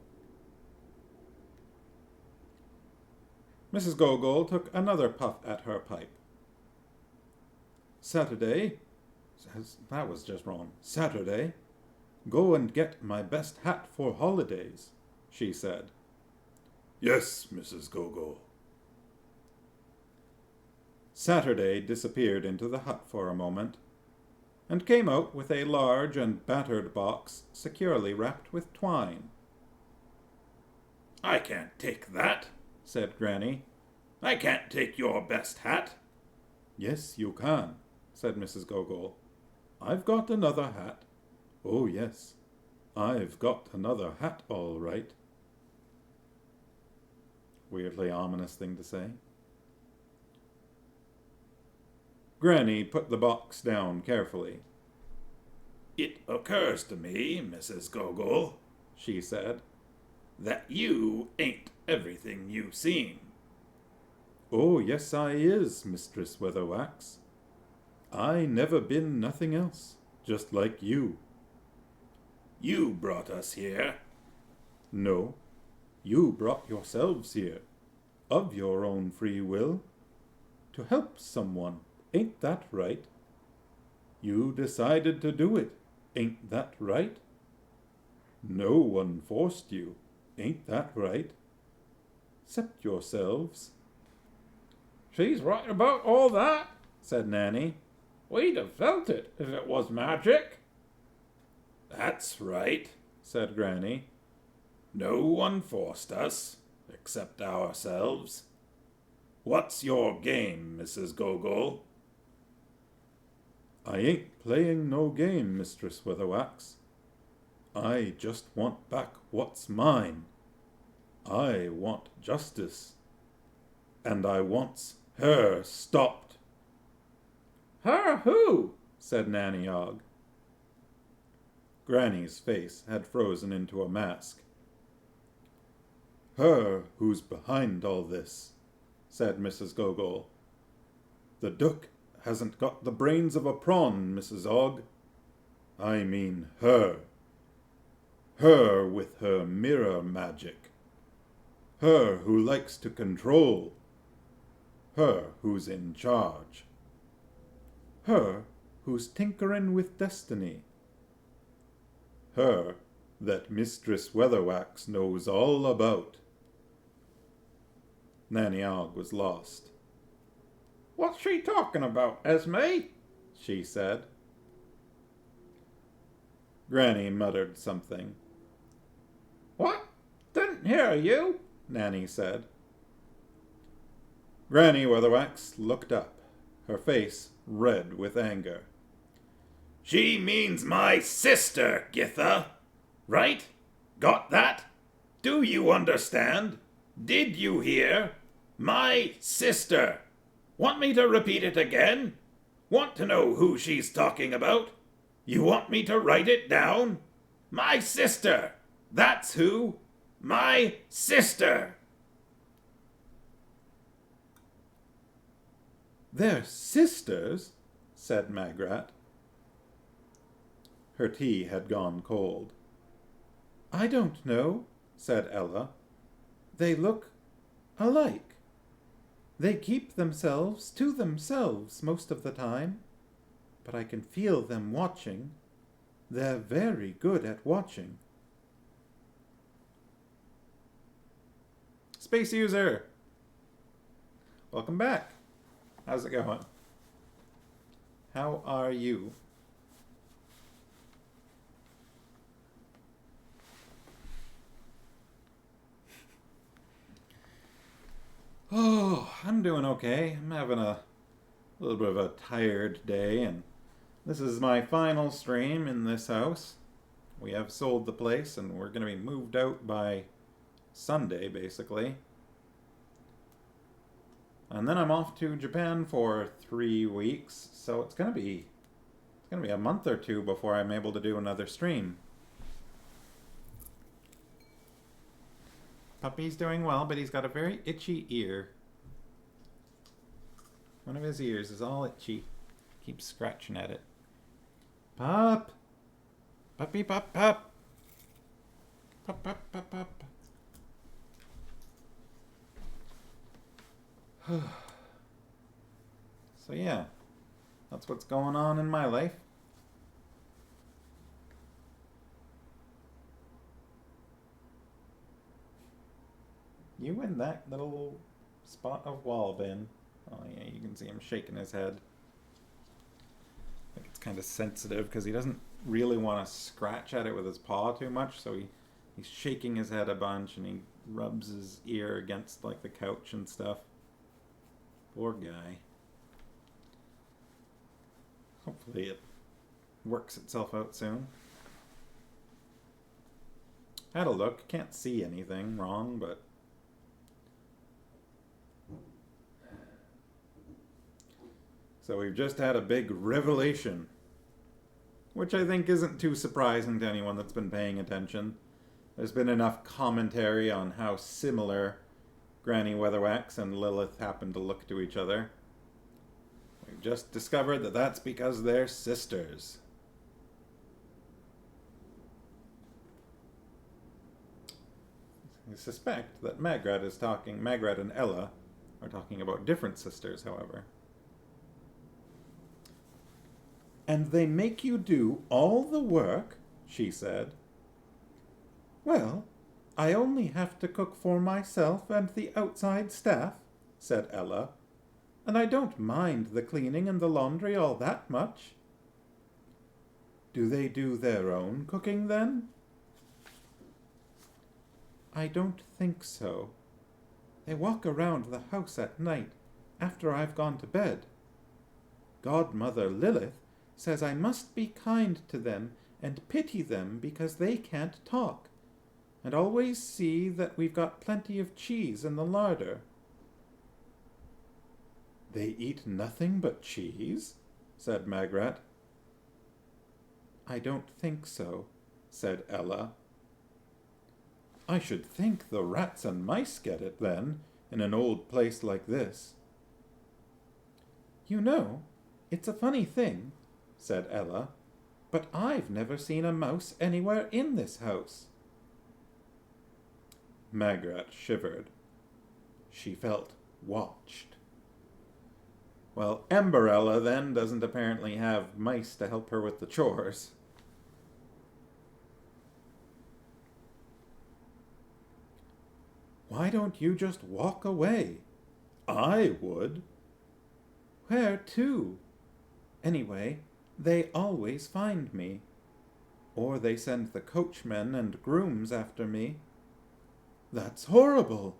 Mrs. Gogol took another puff at her pipe. Saturday, that was just wrong. Saturday, go and get my best hat for holidays, she said. Yes, Mrs. Gogol. Saturday disappeared into the hut for a moment, and came out with a large and battered box securely wrapped with twine. I can't take that, said Granny. I can't take your best hat. Yes, you can, said Mrs. Gogol. I've got another hat. Oh, yes, I've got another hat, all right. Weirdly ominous thing to say. Granny put the box down carefully. It occurs to me, Mrs. Gogol, she said, that you ain't everything you seem. Oh, yes, I is, Mistress Weatherwax. I never been nothing else, just like you. You brought us here. No, you brought yourselves here, of your own free will, to help someone, ain't that right? You decided to do it, ain't that right? No one forced you, ain't that right? 'Cept yourselves. She's right about all that, said Nanny. We'd have felt it if it was magic. That's right, said Granny. No one forced us, except ourselves. What's your game, Mrs. Gogol? I ain't playing no game, Mistress Weatherwax. I just want back what's mine. I want justice. And I wants her stopped. Her who? Said Nanny Og. Granny's face had frozen into a mask. Her who's behind all this, said Mrs. Gogol. The Duke hasn't got the brains of a prawn, Mrs. Og. I mean her. Her with her mirror magic. Her who likes to control. Her who's in charge. Her who's tinkering with destiny. Her that Mistress Weatherwax knows all about. Nanny Og was lost. What's she talking about, Esme? She said. Granny muttered something. What? Didn't hear you, Nanny said. Granny Weatherwax looked up, her face red with anger. She means my sister, Githa. Right? Got that? Do you understand? Did you hear? My sister. Want me to repeat it again? Want to know who she's talking about? You want me to write it down? My sister. That's who. My sister. They're sisters, said Magrat. Her tea had gone cold. I don't know, said Ella. They look alike. They keep themselves to themselves most of the time, but I can feel them watching. They're very good at watching. Space User! Welcome back. How's it going? How are you? Oh, I'm doing okay. I'm having a little bit of a tired day, and this is my final stream in this house. We have sold the place, and we're going to be moved out by Sunday, basically. And then I'm off to Japan for 3 weeks, so it's gonna be a month or two before I'm able to do another stream. Puppy's doing well, but he's got a very itchy ear. One of his ears is all itchy. Keeps scratching at it. Pup! Puppy, pup, pup! Pup, pup, pup, pup. So yeah, that's what's going on in my life. You and that little spot of wall, Ben. Oh yeah, you can see him shaking his head. I think it's kind of sensitive because he doesn't really want to scratch at it with his paw too much, so he's shaking his head a bunch and he rubs his ear against, like, the couch and stuff. Poor guy. Hopefully it works itself out soon. Had a look. Can't see anything wrong, but... So we've just had a big revelation, which I think isn't too surprising to anyone that's been paying attention. There's been enough commentary on how similar Granny Weatherwax and Lilith happen to look to each other. We've just discovered that that's because they're sisters. I suspect that Magrat and Ella are talking about different sisters, however. "And they make you do all the work?" she said. "Well, I only have to cook for myself and the outside staff," said Ella, "and I don't mind the cleaning and the laundry all that much." "Do they do their own cooking, then?" "I don't think so. They walk around the house at night after I've gone to bed. Godmother Lilith says I must be kind to them and pity them because they can't talk, and always see that we've got plenty of cheese in the larder." "They eat nothing but cheese?" said Magrat. "I don't think so," said Ella. "I should think the rats and mice get it, then, in an old place like this." "You know, it's a funny thing," said Ella, "but I've never seen a mouse anywhere in this house." Magrat shivered. She felt watched. Well, Emberella, then, doesn't apparently have mice to help her with the chores. "Why don't you just walk away? I would." "Where to? Anyway, they always find me. Or they send the coachmen and grooms after me." "That's horrible."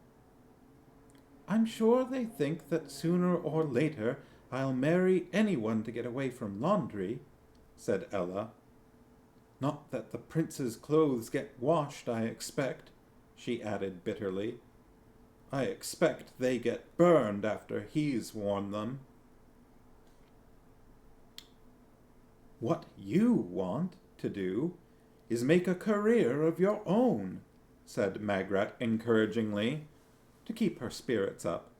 "I'm sure they think that sooner or later I'll marry anyone to get away from laundry," said Ella. "Not that the prince's clothes get washed, I expect," she added bitterly. "I expect they get burned after he's worn them." "What you want to do is make a career of your own," said Magrat encouragingly, to keep her spirits up.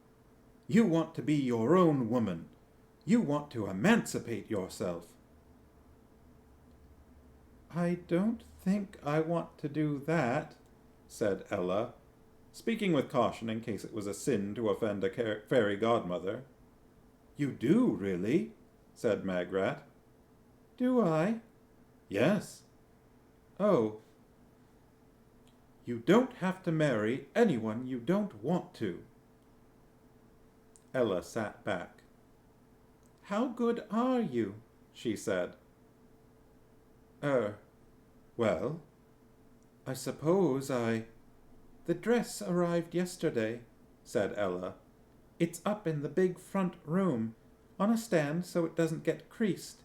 "You want to be your own woman. You want to emancipate yourself." "I don't think I want to do that," said Ella, speaking with caution in case it was a sin to offend a fairy godmother. "You do, really?" said Magrat. "Do I?" "Yes." "Oh." "You don't have to marry anyone you don't want to." Ella sat back. "How good are you?" she said. Well, I suppose The dress arrived yesterday," said Ella. "It's up in the big front room, on a stand so it doesn't get creased,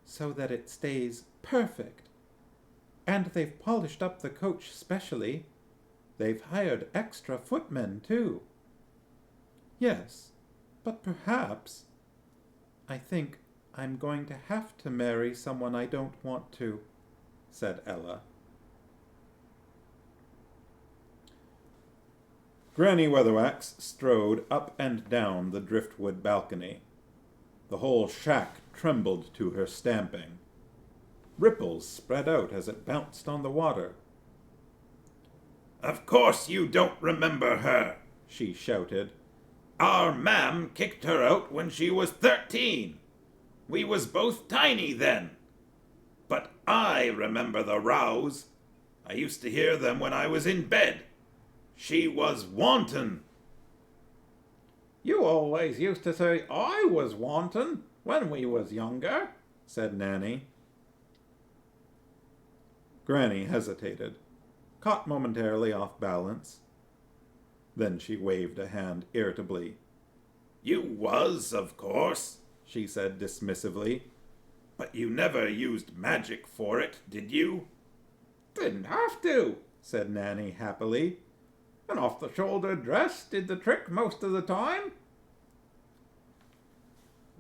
so that it stays perfect. And they've polished up the coach specially. They've hired extra footmen, too." "Yes, but perhaps I think I'm going to have to marry someone I don't want to," said Ella. Granny Weatherwax strode up and down the driftwood balcony. The whole shack trembled to her stamping. Ripples spread out as it bounced on the water. "Of course you don't remember her," she shouted. "Our mam kicked her out when she was 13. We was both tiny then. But I remember the rows. I used to hear them when I was in bed. She was wanton." "You always used to say I was wanton when we was younger," said Nanny. Granny hesitated, caught momentarily off balance, Then she waved a hand irritably. You was, of course, she said dismissively. but you never used magic for it, did you? Didn't have to, said Nanny happily. An off-the-shoulder dress did the trick most of the time.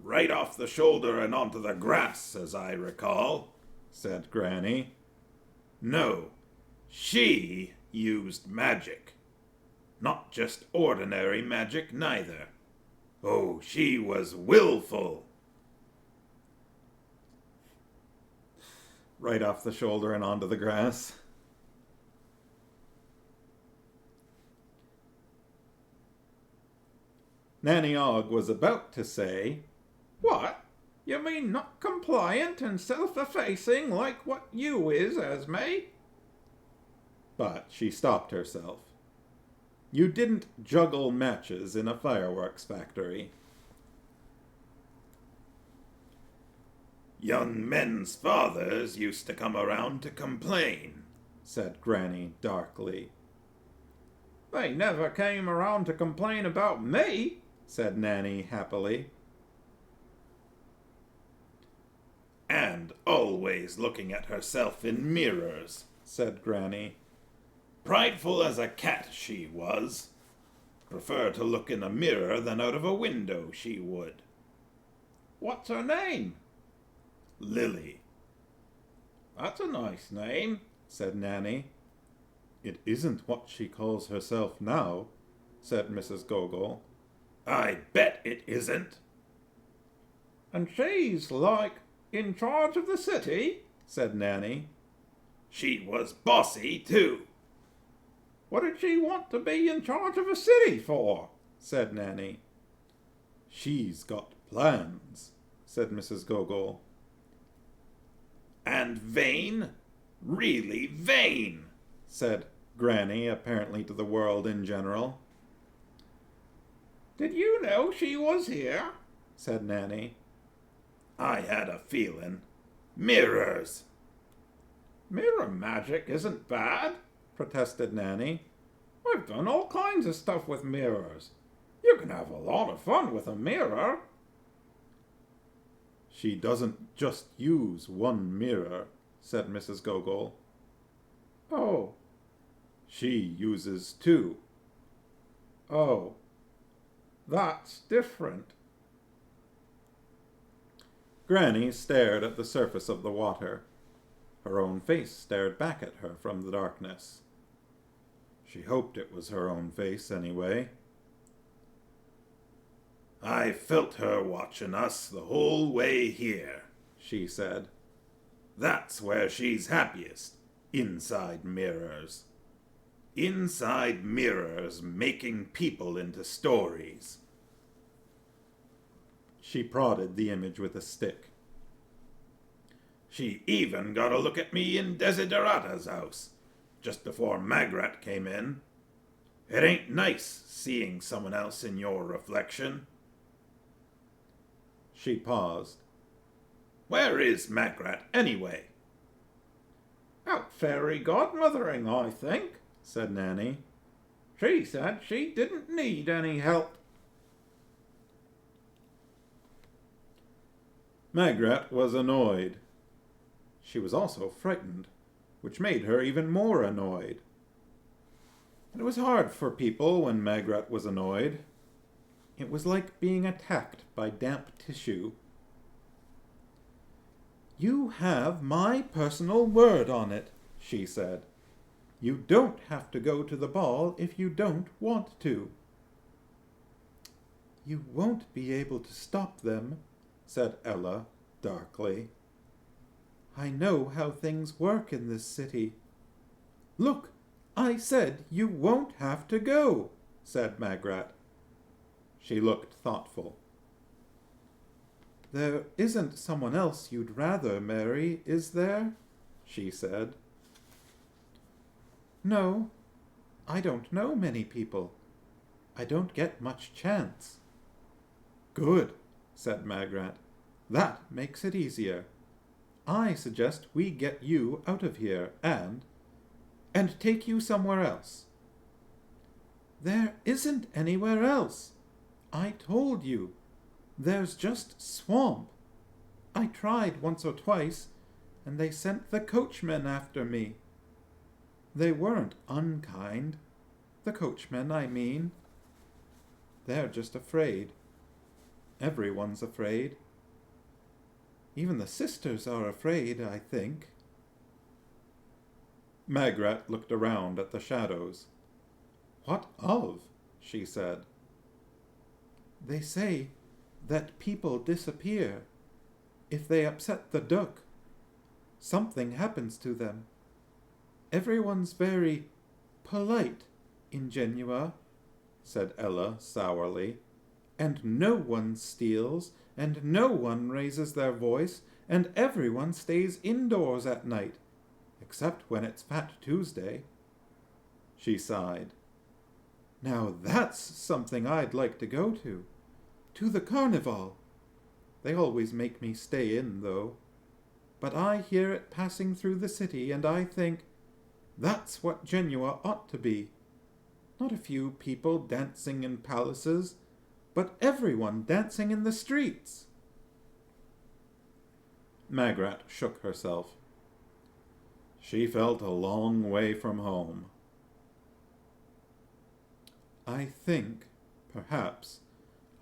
Right off the shoulder and onto the grass, as I recall, said Granny. No, she used magic. Not just ordinary magic, neither. Oh, she was willful. Right off the shoulder and onto the grass. Nanny Ogg was about to say, What? You mean not compliant and self-effacing like what you is, Esme? but she stopped herself. You didn't juggle matches in a fireworks factory. Young men's fathers used to come around to complain, said Granny darkly. They never came around to complain about me, said Nanny happily. and always looking at herself in mirrors, said Granny. Prideful as a cat she was. Prefer to look in a mirror than out of a window, she would. What's her name? Lily. That's a nice name, said Nanny. It isn't what she calls herself now, said Mrs. Gogol. I bet it isn't. And she's, like, in charge of the city, said Nanny. She was bossy, too. What did she want to be in charge of a city for? said Nanny. She's got plans, said Mrs. Gogol. And vain? Really vain, said Granny, apparently to the world in general. Did you know she was here? said Nanny. I had a feeling. Mirrors. Mirror magic isn't bad, protested Nanny. I've done all kinds of stuff with mirrors. You can have a lot of fun with a mirror. She doesn't just use one mirror, said Mrs. Gogol. Oh. She uses two. Oh. That's different. Granny stared at the surface of the water. Her own face stared back at her from the darkness. She hoped it was her own face, anyway. I felt her watching us the whole way here, she said. That's where she's happiest, inside mirrors. Inside mirrors making people into stories. She prodded the image with a stick. She even got a look at me in Desiderata's house, just before Magrat came in. It ain't nice seeing someone else in your reflection. She paused. Where is Magrat, anyway? Out fairy godmothering, I think, said Nanny. She said she didn't need any help. Magrat was annoyed. She was also frightened, which made her even more annoyed. It was hard for people when Magrat was annoyed. It was like being attacked by damp tissue. You have my personal word on it, she said. You don't have to go to the ball if you don't want to. You won't be able to stop them, said Ella darkly. I know how things work in this city. Look, I said you won't have to go, said Magrat. She looked thoughtful. There isn't someone else you'd rather marry, is there? She said. No, I don't know many people. I don't get much chance. Good, said Magrat. That makes it easier. I suggest we get you out of here and take you somewhere else. There isn't anywhere else. I told you. There's just swamp. I tried once or twice, and they sent the coachmen after me. They weren't unkind. The coachmen, I mean. They're just afraid. Everyone's afraid. Even the sisters are afraid, I think. Magrat looked around at the shadows. What of? She said. They say that people disappear if they upset the duck. Something happens to them. Everyone's very polite in Genua, said Ella sourly, and no one steals, and no one raises their voice, and everyone stays indoors at night, except when it's Fat Tuesday. She sighed. Now that's something I'd like to go to the carnival. They always make me stay in, though. But I hear it passing through the city, and I think, that's what Genua ought to be. Not a few people dancing in palaces, but everyone dancing in the streets. Magrat shook herself. She felt a long way from home. I think, perhaps,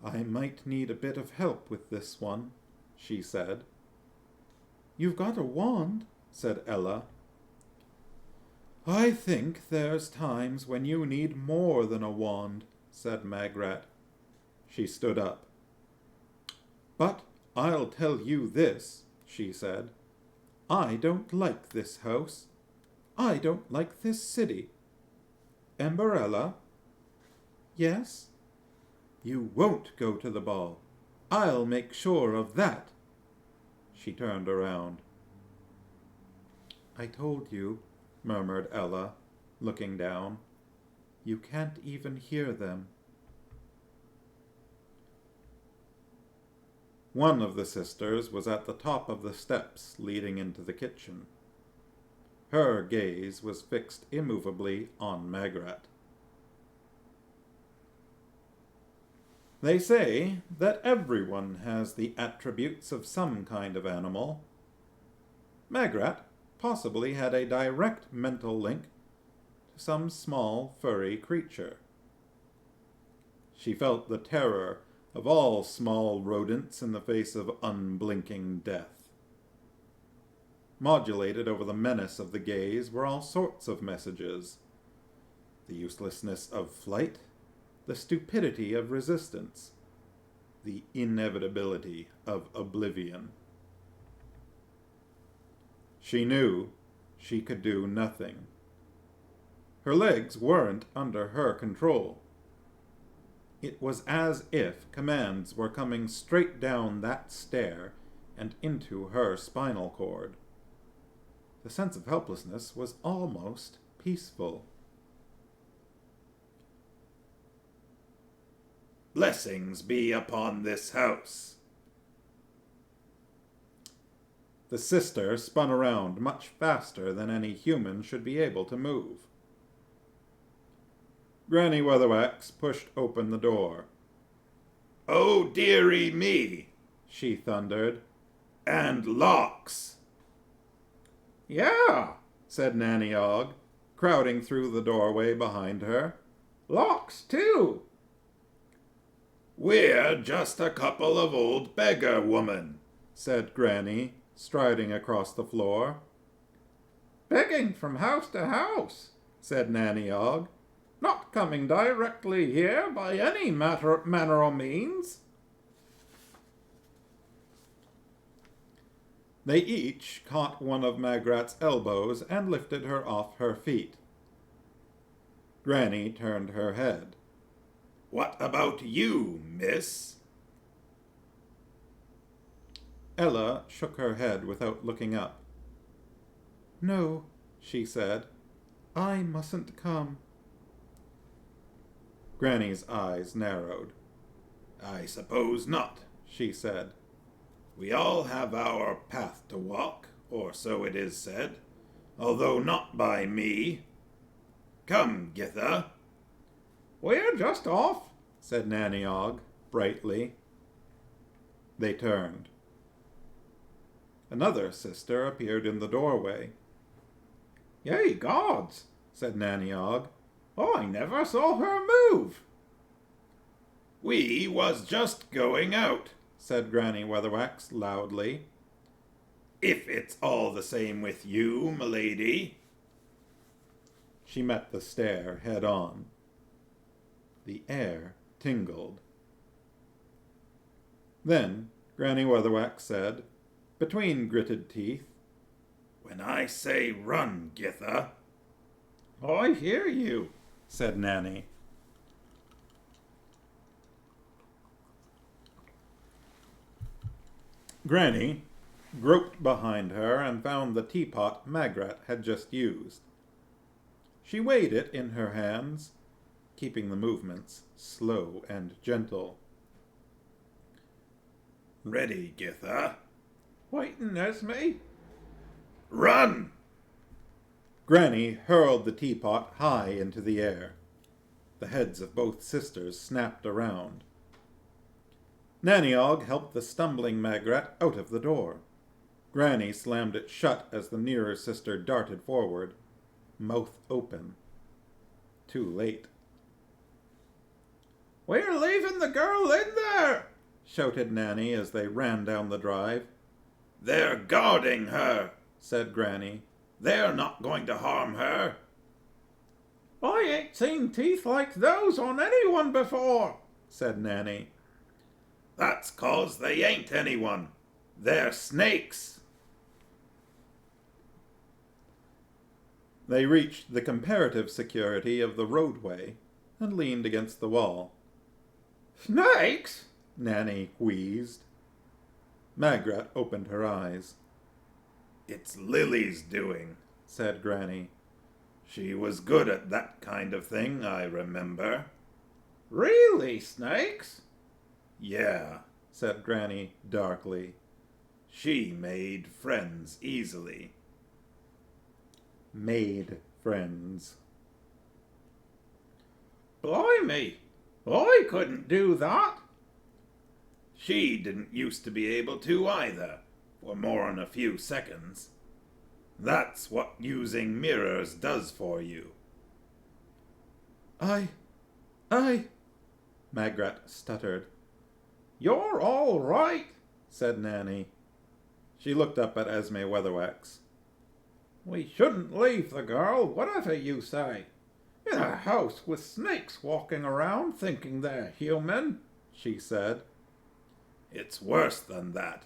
I might need a bit of help with this one, she said. You've got a wand, said Ella. I think there's times when you need more than a wand, said Magrat. She stood up. But I'll tell you this, she said. I don't like this house. I don't like this city. Amberella? Yes? You won't go to the ball. I'll make sure of that. She turned around. I told you, murmured Ella, looking down. You can't even hear them. One of the sisters was at the top of the steps leading into the kitchen. Her gaze was fixed immovably on Magrat. They say that everyone has the attributes of some kind of animal. Magrat possibly had a direct mental link to some small furry creature. She felt the terror of all small rodents in the face of unblinking death. Modulated over the menace of the gaze were all sorts of messages. The uselessness of flight, the stupidity of resistance, the inevitability of oblivion. She knew she could do nothing. Her legs weren't under her control. It was as if commands were coming straight down that stair and into her spinal cord. The sense of helplessness was almost peaceful. Blessings be upon this house. The sister spun around much faster than any human should be able to move. Granny Weatherwax pushed open the door. Oh, dearie me, she thundered. And locks. Yeah, said Nanny Og, crowding through the doorway behind her. Locks, too. We're just a couple of old beggar women, said Granny, striding across the floor. Begging from house to house, said Nanny Og. Not coming directly here by any manner or means. They each caught one of Magrat's elbows and lifted her off her feet. Granny turned her head. What about you, miss? Ella shook her head without looking up. No, she said. I mustn't come. Granny's eyes narrowed. I suppose not, she said. We all have our path to walk, or so it is said, although not by me. Come, Githa. We're just off, said Nanny Og, brightly. They turned. Another sister appeared in the doorway. Yea, gods, said Nanny Og. I never saw her move. We was just going out, said Granny Weatherwax loudly. if it's all the same with you, m'lady. She met the stare head on. The air tingled. Then Granny Weatherwax said, between gritted teeth, When I say run, Githa. I hear you, said Nanny. Granny groped behind her and found the teapot Magrat had just used. She weighed it in her hands, keeping the movements slow and gentle. Ready, Githa. Waitin', Esme. Run! Granny hurled the teapot high into the air. The heads of both sisters snapped around. Nanny Og helped the stumbling Magrat out of the door. Granny slammed it shut as the nearer sister darted forward, mouth open. Too late. We're leaving the girl in there, shouted Nanny as they ran down the drive. They're guarding her, said Granny. They're not going to harm her. I ain't seen teeth like those on anyone before, said Nanny. That's 'cause they ain't anyone. They're snakes. They reached the comparative security of the roadway and leaned against the wall. Snakes? Nanny wheezed. Magrat opened her eyes. It's Lily's doing, said Granny. She was good at that kind of thing, I remember. Really, snakes? Yeah, said Granny darkly. she made friends easily. Made friends. Blimey, I couldn't do that. She didn't used to be able to either, for more'n a few seconds. That's what using mirrors does for you. I, Magrat stuttered. You're all right, said Nanny. She looked up at Esme Weatherwax. We shouldn't leave the girl, whatever you say. In a house with snakes walking around thinking they're human, she said. It's worse than that.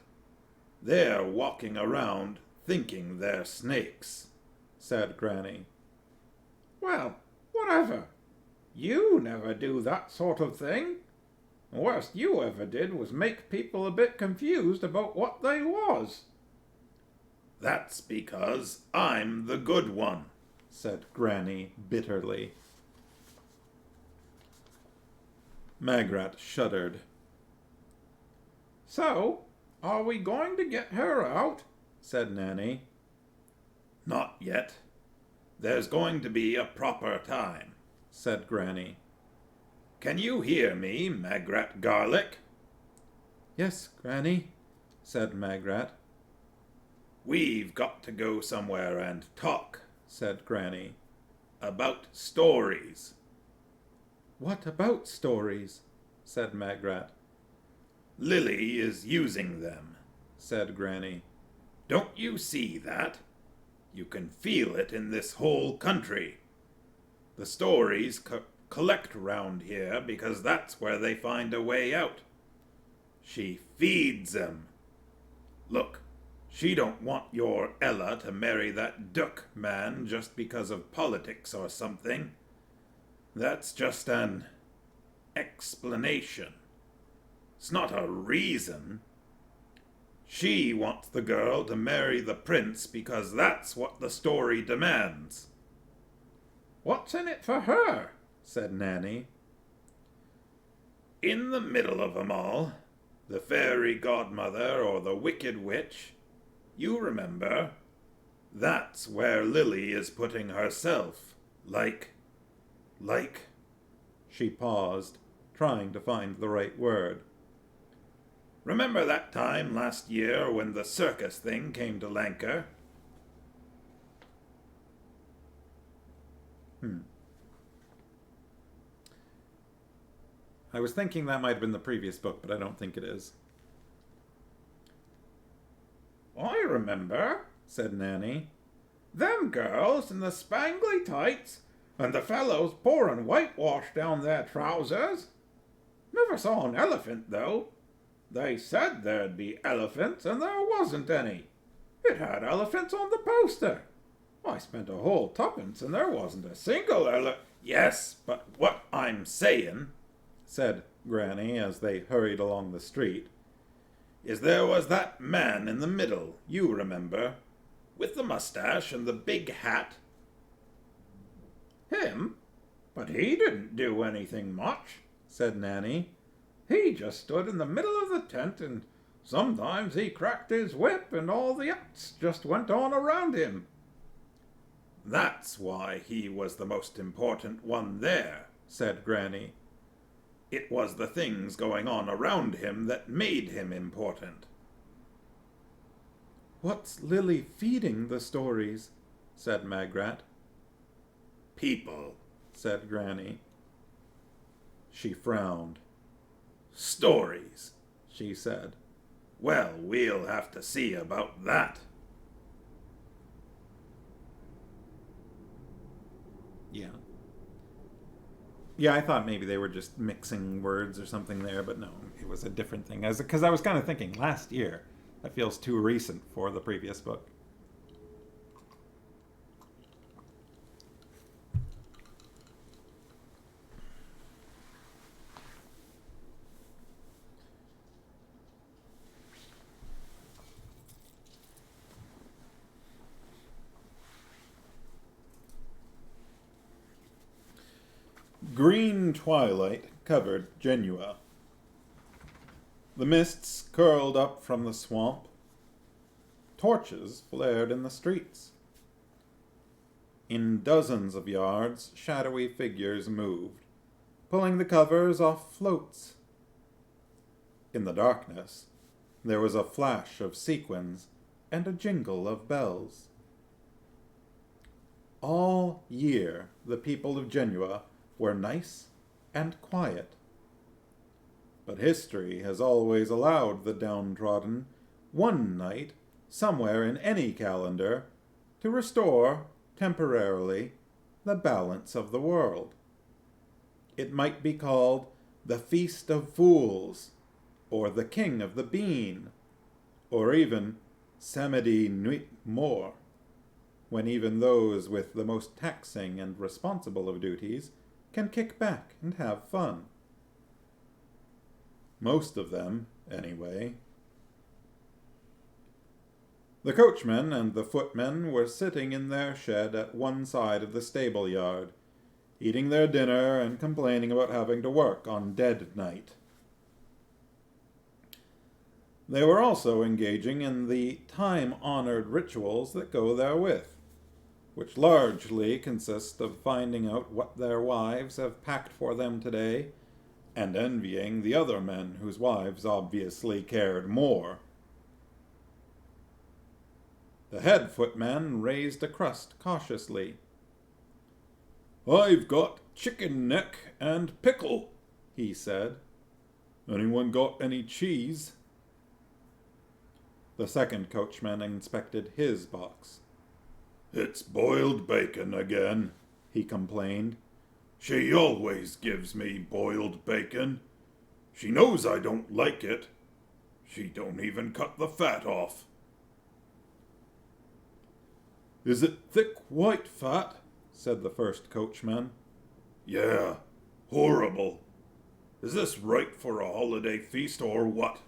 They're walking around thinking they're snakes, said Granny. Well, whatever. You never do that sort of thing. The worst you ever did was make people a bit confused about what they was. That's because I'm the good one, said Granny bitterly. Magrat shuddered. So, are we going to get her out? Said Nanny. Not yet. There's going to be a proper time, said Granny. Can you hear me, Magrat Garlic? Yes, Granny, said Magrat. We've got to go somewhere and talk, said Granny. About stories. What about stories? said Magrat. Lily is using them, said Granny. Don't you see that? You can feel it in this whole country. The stories collect round here because that's where they find a way out. She feeds them. Look, she don't want your Ella to marry that Duck man just because of politics or something. That's just an explanation. It's not a reason. She wants the girl to marry the prince because that's what the story demands. What's in it for her? said Nanny. In the middle of 'em all, the fairy godmother or the wicked witch, you remember, that's where Lily is putting herself, like... She paused, trying to find the right word. Remember that time last year when the circus thing came to Lancre? I was thinking that might have been the previous book, but I don't think it is. I remember, said Nanny. Them girls in the spangly tights, and the fellows pouring whitewash down their trousers. Never saw an elephant, though. They said there'd be elephants, and there wasn't any. It had elephants on the poster. I spent a whole tuppence, and there wasn't a single Yes, but what I'm saying, said Granny as they hurried along the street, is there was that man in the middle, you remember, with the mustache and the big hat. Him? But he didn't do anything much, said Nanny. He just stood in the middle of the tent, and sometimes he cracked his whip, and all the acts just went on around him. That's why he was the most important one there, said Granny. It was the things going on around him that made him important. What's Lily feeding the stories? Said Magrat. People, said Granny. She frowned. Stories, she said. Well, we'll have to see about that. Yeah. Yeah, I thought maybe they were just mixing words or something there, but no, it was a different thing. Because I was kind of thinking last year. That feels too recent for the previous book. Green twilight covered Genua. The mists curled up from the swamp. Torches flared in the streets. In dozens of yards, shadowy figures moved, pulling the covers off floats. In the darkness, there was a flash of sequins and a jingle of bells. All year, the people of Genua were nice and quiet. But history has always allowed the downtrodden one night, somewhere in any calendar, to restore, temporarily, the balance of the world. It might be called the Feast of Fools, or the King of the Bean, or even Samedi Nuit Mort, when even those with the most taxing and responsible of duties can kick back and have fun. Most of them, anyway. The coachman and the footmen were sitting in their shed at one side of the stable yard, eating their dinner and complaining about having to work on dead night. They were also engaging in the time-honored rituals that go therewith, which largely consist of finding out what their wives have packed for them today, and envying the other men whose wives obviously cared more. The head footman raised a crust cautiously. "I've got chicken neck and pickle," he said. "Anyone got any cheese?" The second coachman inspected his box. "It's boiled bacon again," he complained. "She always gives me boiled bacon. She knows I don't like it. She don't even cut the fat off." "Is it thick white fat?" said the first coachman. "Yeah, horrible. Is this right for a holiday feast or what?"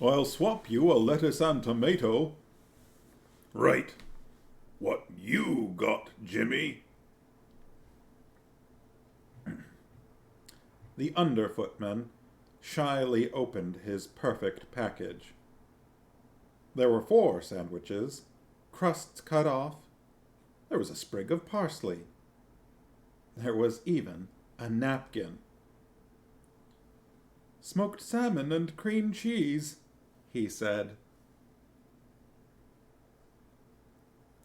"I'll swap you a lettuce and tomato." "Right. What you got, Jimmy?" The under-footman shyly opened his perfect package. There were 4 sandwiches, crusts cut off. There was a sprig of parsley. There was even a napkin. "Smoked salmon and cream cheese," he said.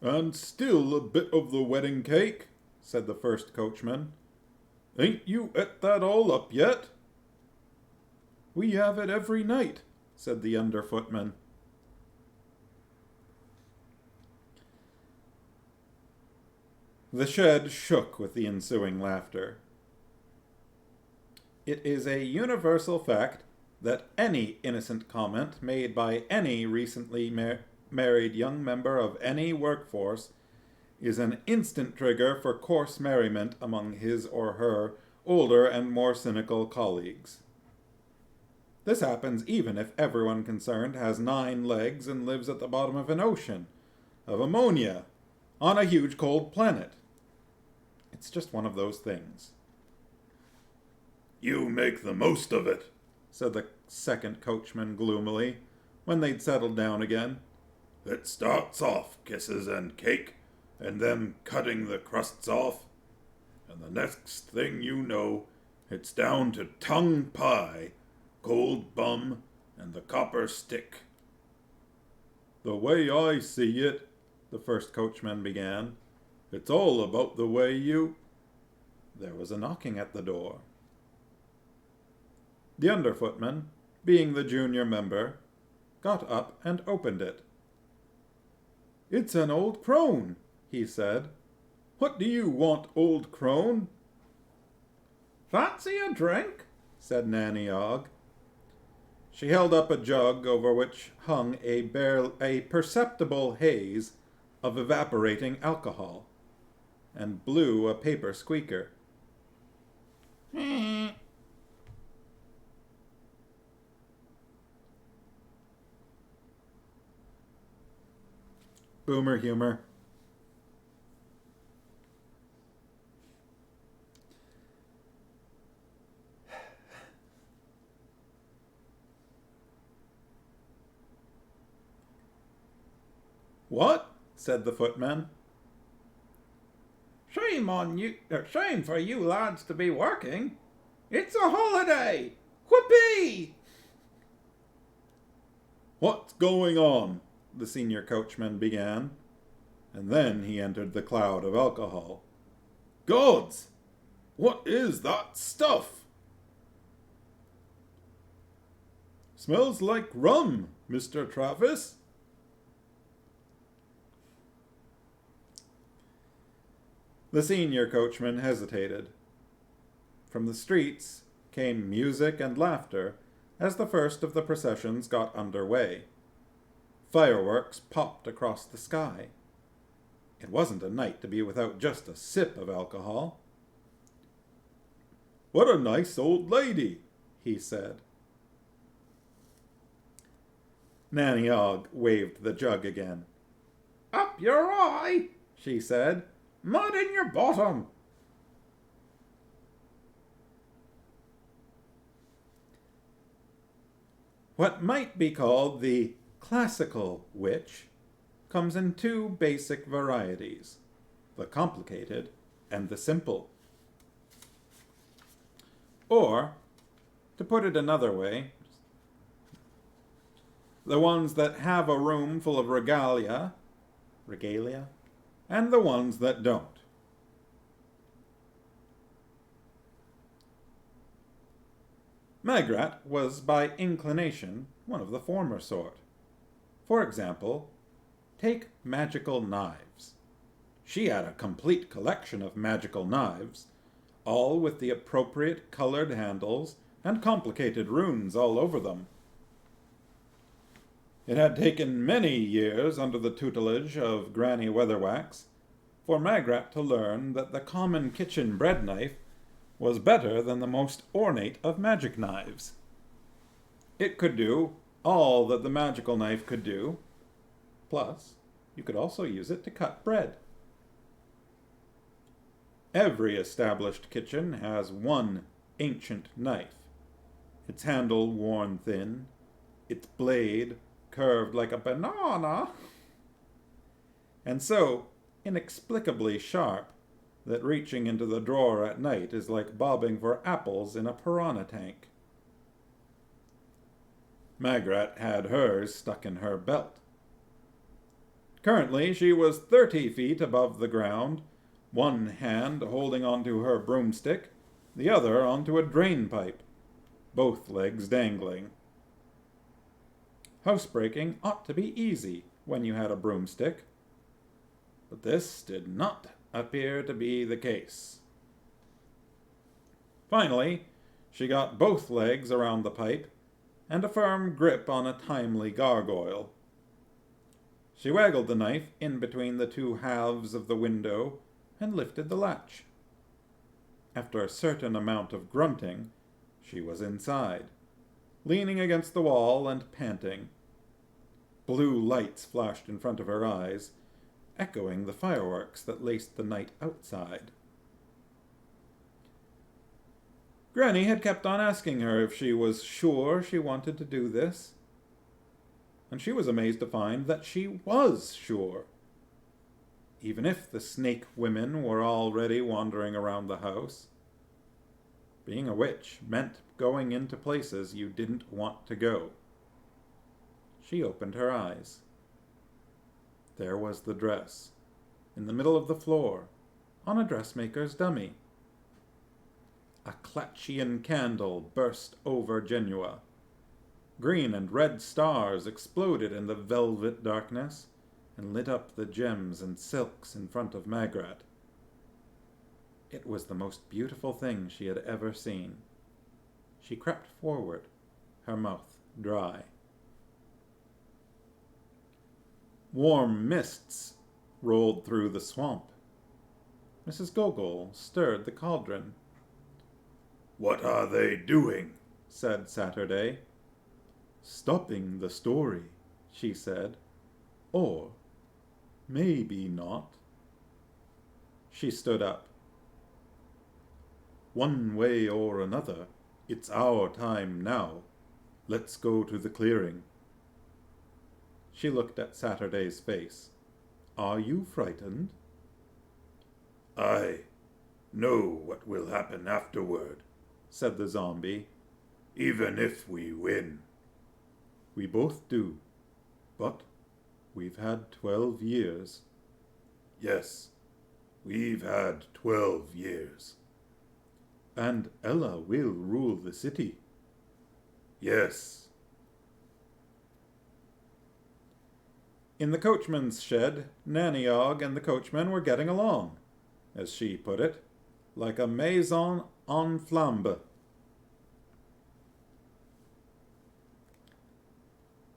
"And still a bit of the wedding cake," said the first coachman. "Ain't you et that all up yet?" "We have it every night," said the under footman. The shed shook with the ensuing laughter. It is a universal fact that any innocent comment made by any recently married young member of any workforce is an instant trigger for coarse merriment among his or her older and more cynical colleagues. This happens even if everyone concerned has 9 legs and lives at the bottom of an ocean of ammonia on a huge cold planet. It's just one of those things. "You make the most of it," said the second coachman gloomily, when they'd settled down again. "It starts off kisses and cake, and them cutting the crusts off, and the next thing you know, it's down to tongue pie, cold bum, and the copper stick." "The way I see it," the first coachman began, "it's all about the way you—" There was a knocking at the door. The under footman, being the junior member, got up and opened it. "It's an old crone," he said. "What do you want, old crone?" "Fancy a drink?" said Nanny Ogg. She held up a jug over which hung a perceptible haze of evaporating alcohol, and blew a paper squeaker. Boomer humor. "What?" said the footman. Shame on you, shame for you lads to be working. It's a holiday. Whoopee! "What's going on?" the senior coachman began, and then he entered the cloud of alcohol. "Gods! What is that stuff?" "Smells like rum, Mr. Travis." The senior coachman hesitated. From the streets came music and laughter as the first of the processions got under way. Fireworks popped across the sky. It wasn't a night to be without just a sip of alcohol. "What a nice old lady," he said. Nanny Ogg waved the jug again. Up your eye, she said. Mud in your bottom. What might be called the classical witch comes in 2 basic varieties, the complicated and the simple. Or, to put it another way, the ones that have a room full of regalia, and the ones that don't. Magrat was by inclination one of the former sort. For example, take magical knives. She had a complete collection of magical knives, all with the appropriate colored handles and complicated runes all over them. It had taken many years under the tutelage of Granny Weatherwax for Magrat to learn that the common kitchen bread knife was better than the most ornate of magic knives. It could do all that the magical knife could do, plus you could also use it to cut bread. Every established kitchen has one ancient knife, its handle worn thin, its blade curved like a banana, and so inexplicably sharp that reaching into the drawer at night is like bobbing for apples in a piranha tank. Magrat had hers stuck in her belt. Currently, she was 30 feet above the ground, one hand holding onto her broomstick, the other onto a drain pipe, both legs dangling. Housebreaking ought to be easy when you had a broomstick, but this did not appear to be the case. Finally, she got both legs around the pipe and a firm grip on a timely gargoyle. She waggled the knife in between the two halves of the window and lifted the latch. After a certain amount of grunting, she was inside, leaning against the wall and panting. Blue lights flashed in front of her eyes, echoing the fireworks that laced the night outside. Granny had kept on asking her if she was sure she wanted to do this, and she was amazed to find that she was sure. Even if the snake women were already wandering around the house. Being a witch meant going into places you didn't want to go. She opened her eyes. There was the dress, in the middle of the floor, on a dressmaker's dummy. A Clatchian candle burst over Genua. Green and red stars exploded in the velvet darkness and lit up the gems and silks in front of Magrat. It was the most beautiful thing she had ever seen. She crept forward, her mouth dry. Warm mists rolled through the swamp. Mrs. Gogol stirred the cauldron. "What are they doing?" said Saturday. Stopping the story, she said. Or maybe not. She stood up. One way or another, it's our time now. Let's go to the clearing. She looked at Saturday's face. Are you frightened? "I know what will happen afterward," said the zombie. "even if we win." We both do. But we've had 12 years. Yes, we've had 12 years. And Ella will rule the city. Yes. In the coachman's shed, Nanny Og and the coachman were getting along, as she put it, like a maison en flambe.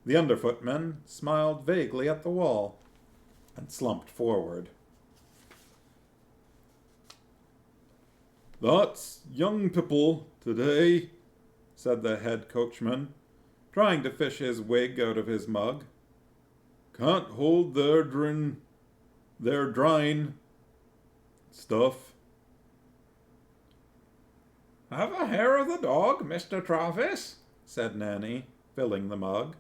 The underfootman smiled vaguely at the wall and slumped forward. That's young people today, said the head coachman, trying to fish his wig out of his mug. Can't hold their drying stuff. Have a hair of the dog, Mr. Travis, said Nanny, filling the mug.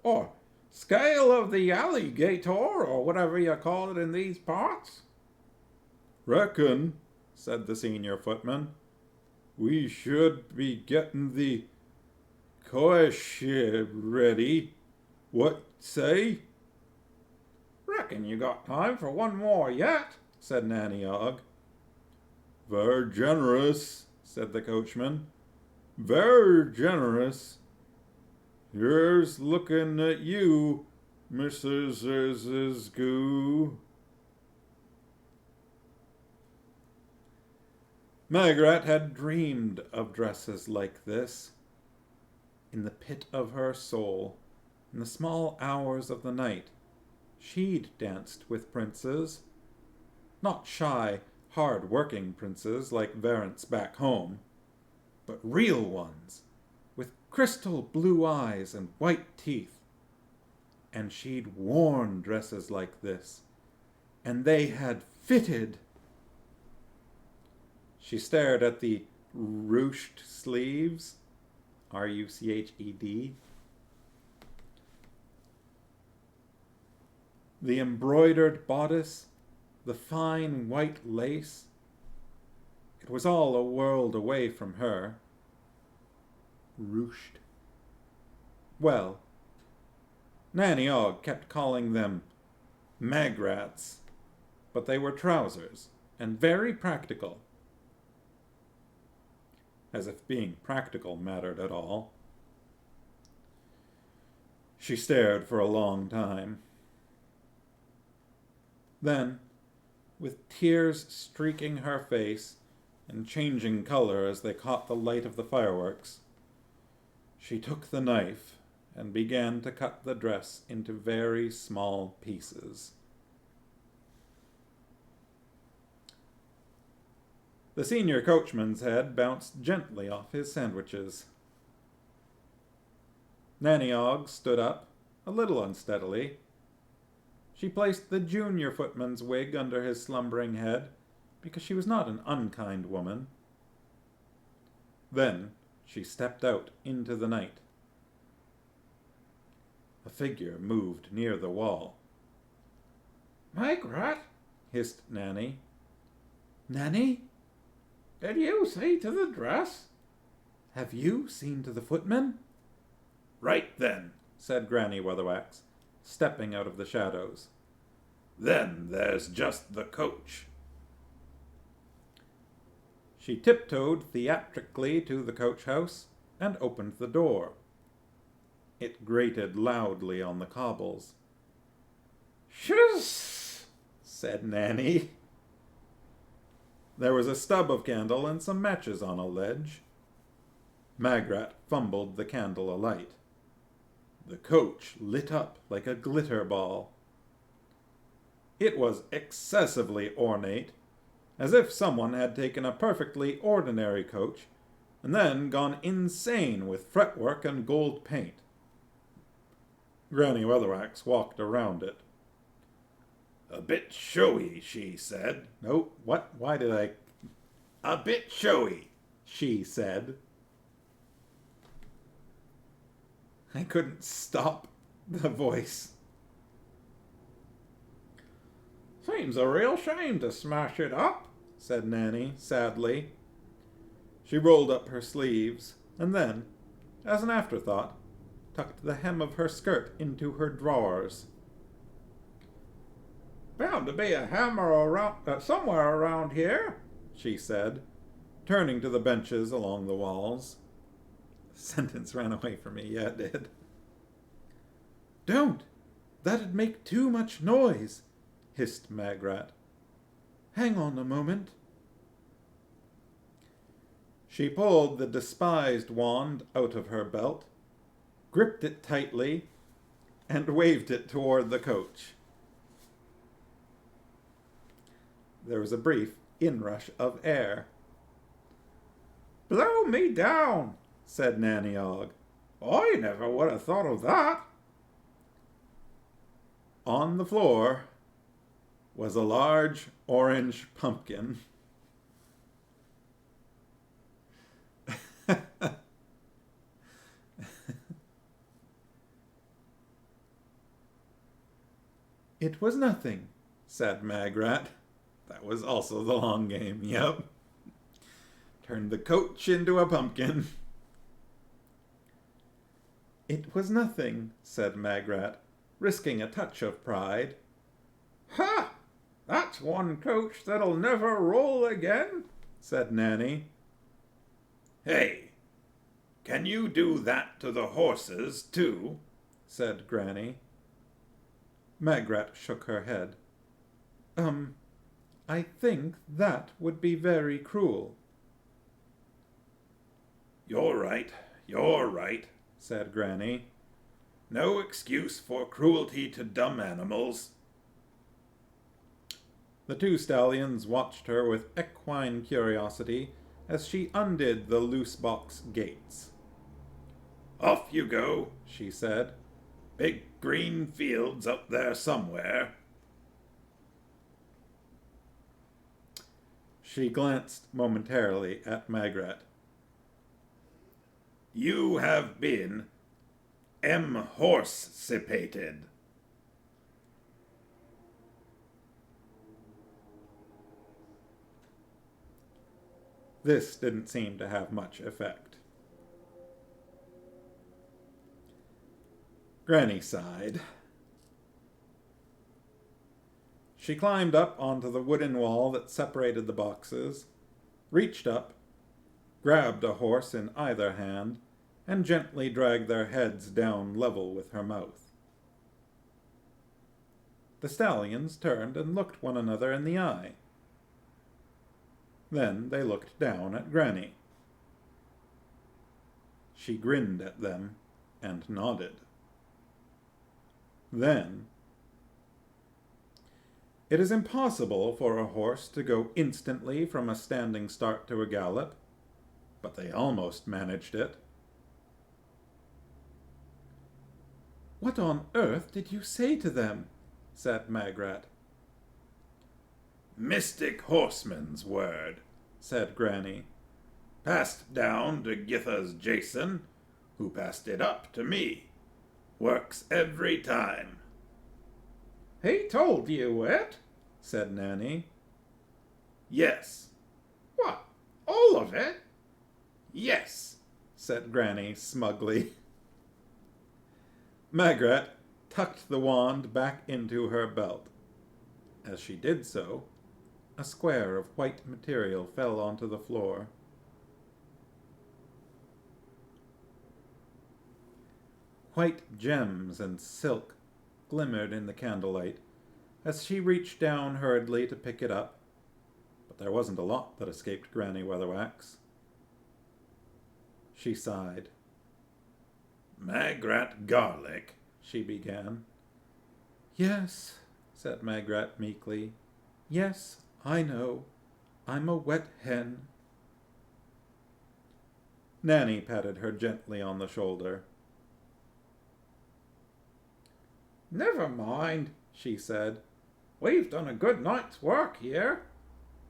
Or scale of the alligator, or whatever you call it in these parts. Reckon, said the senior footman, we should be getting the coish ready. What say? Reckon you got time for one more yet, said Nanny Og. Ver generous, said the coachman. Ver generous. Here's looking at you, Mrs. Goo. Magrat had dreamed of dresses like this. In the pit of her soul, in the small hours of the night, she'd danced with princes. Not shy, hard-working princes like Varent's back home, but real ones, with crystal blue eyes and white teeth. And she'd worn dresses like this, and they had fitted. She stared at the ruched sleeves, R-U-C-H-E-D, The embroidered bodice, the fine white lace. It was all a world away from her. Ruched. Well, Nanny Og kept calling them magrats, but they were trousers, and very practical. As if being practical mattered at all. She stared for a long time. Then, with tears streaking her face and changing color as they caught the light of the fireworks, she took the knife and began to cut the dress into very small pieces. The senior coachman's head bounced gently off his sandwiches. Nanny Og stood up, a little unsteadily. She placed the junior footman's wig under his slumbering head, because she was not an unkind woman. Then she stepped out into the night. A figure moved near the wall. Margaret, Hissed Nanny. Nanny? did you see to the dress? Have you seen to the footman? Right then. Said Granny Weatherwax, stepping out of the shadows. Then there's just the coach. She tiptoed theatrically to the coach house and opened the door. It grated loudly on the cobbles. Shiz, Said Nanny. There was a stub of candle and some matches on a ledge. Magrat fumbled the candle alight. The coach lit up like a glitter ball. It was excessively ornate, as if someone had taken a perfectly ordinary coach and then gone insane with fretwork and gold paint. Granny Weatherwax walked around it. A bit showy, she said. No, what? Why did I? A bit showy. She said. I couldn't stop the voice. seems a real shame to smash it up, Said Nanny, sadly. She rolled up her sleeves, and then, as an afterthought, tucked the hem of her skirt into her drawers. Bound to be a hammer around somewhere around here, She said, turning to the benches along the walls. The sentence ran away from me, yeah, it did. Don't! That'd make too much noise, hissed Magrat. Hang on a moment. She pulled the despised wand out of her belt, gripped it tightly, and waved it toward the coach. There was a brief inrush of air. Blow me down, Said Nanny Og. I never would have thought of that. On the floor was a large orange pumpkin. It was nothing, said Magrat. That was also the long game, yep. Turned the coach into a pumpkin. It was nothing, said Magrat, risking a touch of pride. Ha! That's one coach that'll never roll again, said Nanny. Hey, can you do that to the horses, too? Said Granny. Magrat shook her head. I think that would be very cruel. You're right, said Granny. No excuse for cruelty to dumb animals. The two stallions watched her with equine curiosity as she undid the loose box gates. Off you go, she said. Big green fields up there somewhere. She glanced momentarily at Magrat. You have been horse-sipated. This didn't seem to have much effect. Granny sighed. She climbed up onto the wooden wall that separated the boxes, reached up, grabbed a horse in either hand, and gently dragged their heads down level with her mouth. The stallions turned and looked one another in the eye. Then they looked down at Granny. She grinned at them and nodded. Then, it is impossible for a horse to go instantly from a standing start to a gallop, but they almost managed it. "What on earth did you say to them?" said Magrat. Mystic horseman's word, said Granny. Passed down to Githa's Jason, who passed it up to me. Works every time. "He told you it?" said Nanny. Yes. "What, all of it?" Yes, said Granny smugly. Magrat tucked the wand back into her belt. As she did so, a square of white material fell onto the floor. White gems and silk glimmered in the candlelight as she reached down hurriedly to pick it up, but there wasn't a lot that escaped Granny Weatherwax. She sighed. Magrat Garlic, she began. "Yes," said Magrat meekly. "Yes, I know. I'm a wet hen." Nanny patted her gently on the shoulder. "Never mind," she said. "We've done a good night's work here.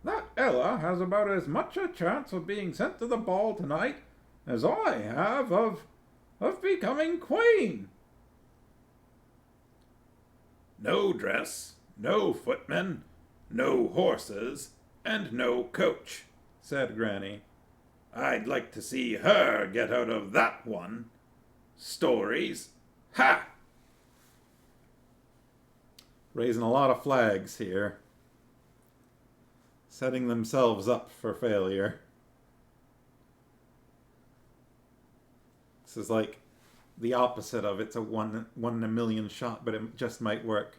That Ella has about as much a chance of being sent to the ball tonight as I have of becoming queen." no dress, no footmen, no horses, and no coach, said Granny. I'd like to see her get out of that one. Stories? Ha! Raising a lot of flags here. Setting themselves up for failure. This is like the opposite of it's a one in a million shot, but it just might work.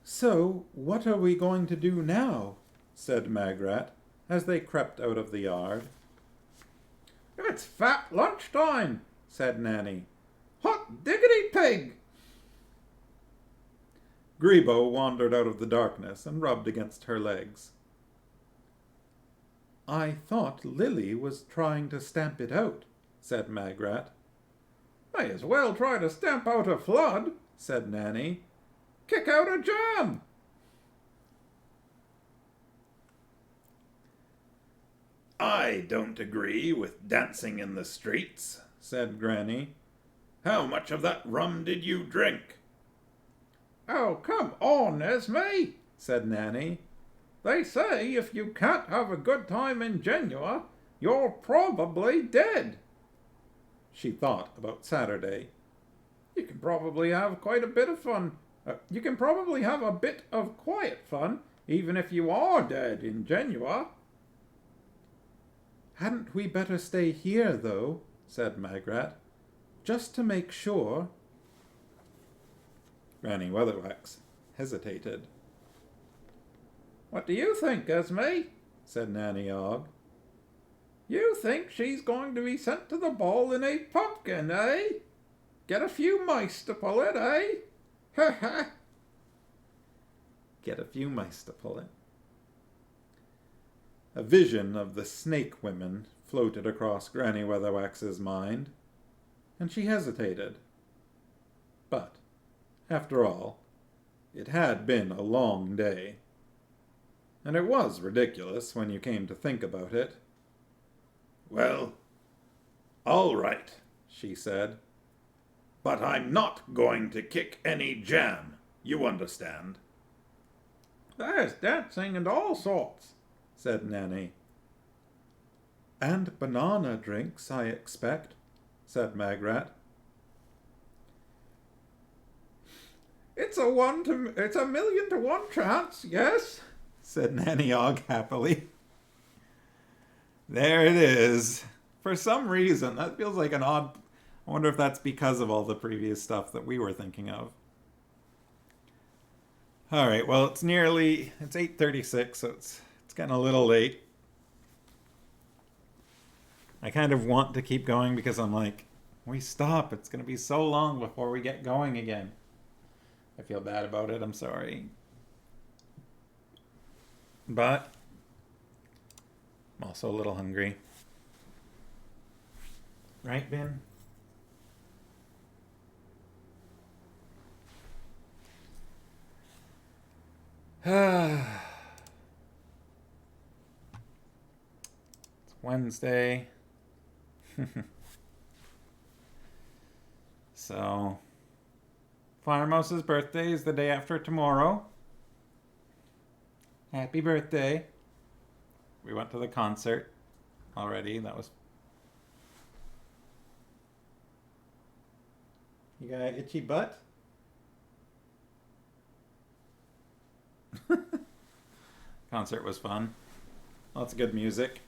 "So, what are we going to do now?" said Magrat, as they crept out of the yard. "It's fat lunchtime," said Nanny. "Hot diggity pig!" Grebo wandered out of the darkness and rubbed against her legs. "I thought Lily was trying to stamp it out," said Magrat. "May as well try to stamp out a flood," said Nanny. "Kick out a jam." I don't agree with dancing in the streets, said Granny. How much of that rum did you drink? "Oh, come on, Esme," said Nanny. "They say if you can't have a good time in Genua, you're probably dead." She thought about Saturday. "You can probably have quite a bit of fun. You can probably have a bit of quiet fun, even if you are dead in Genua." "Hadn't we better stay here, though?" said Magrat. "Just to make sure." Granny Weatherwax hesitated. "What do you think, Esme?" said Nanny Ogg. "You think she's going to be sent to the ball in a pumpkin, eh? Get a few mice to pull it, eh? Ha ha!" Get a few mice to pull it. A vision of the snake women floated across Granny Weatherwax's mind, and she hesitated. But, after all, it had been a long day. And it was ridiculous when you came to think about it. Well, all right, she said. But I'm not going to kick any jam, you understand. There's dancing and all sorts, said Nanny. And banana drinks, I expect, said Magrat. It's a 1,000,000 to 1 chance, yes, said Nanny Og happily. There it is. For some reason, that feels like an odd... I wonder if that's because of all the previous stuff that we were thinking of. All right, well, it's 8:36, so it's getting a little late. I kind of want to keep going because I'm like, we stop. It's going to be so long before we get going again. I feel bad about it. I'm sorry. But I'm also a little hungry. Right, Ben? It's Wednesday. So, Farmouse's birthday is the day after tomorrow. Happy birthday. We went to the concert already. That was... You got an itchy butt? Concert was fun. Lots of good music.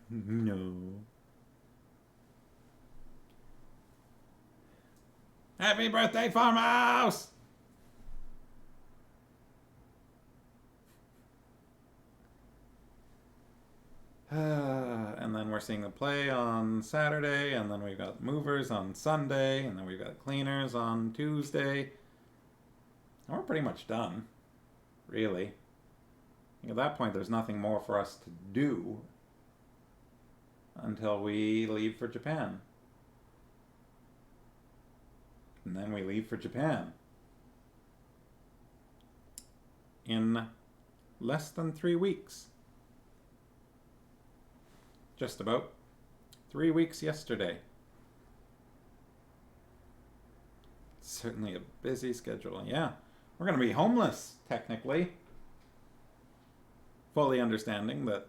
No. Happy birthday, Farmhouse! And then we're seeing the play on Saturday, and then we've got movers on Sunday, and then we've got cleaners on Tuesday. And we're pretty much done, really. At that point, there's nothing more for us to do until we leave for Japan. And then we leave for Japan in less than 3 weeks. Just about 3 weeks yesterday. Certainly a busy schedule. Yeah, we're going to be homeless, technically. Fully understanding that,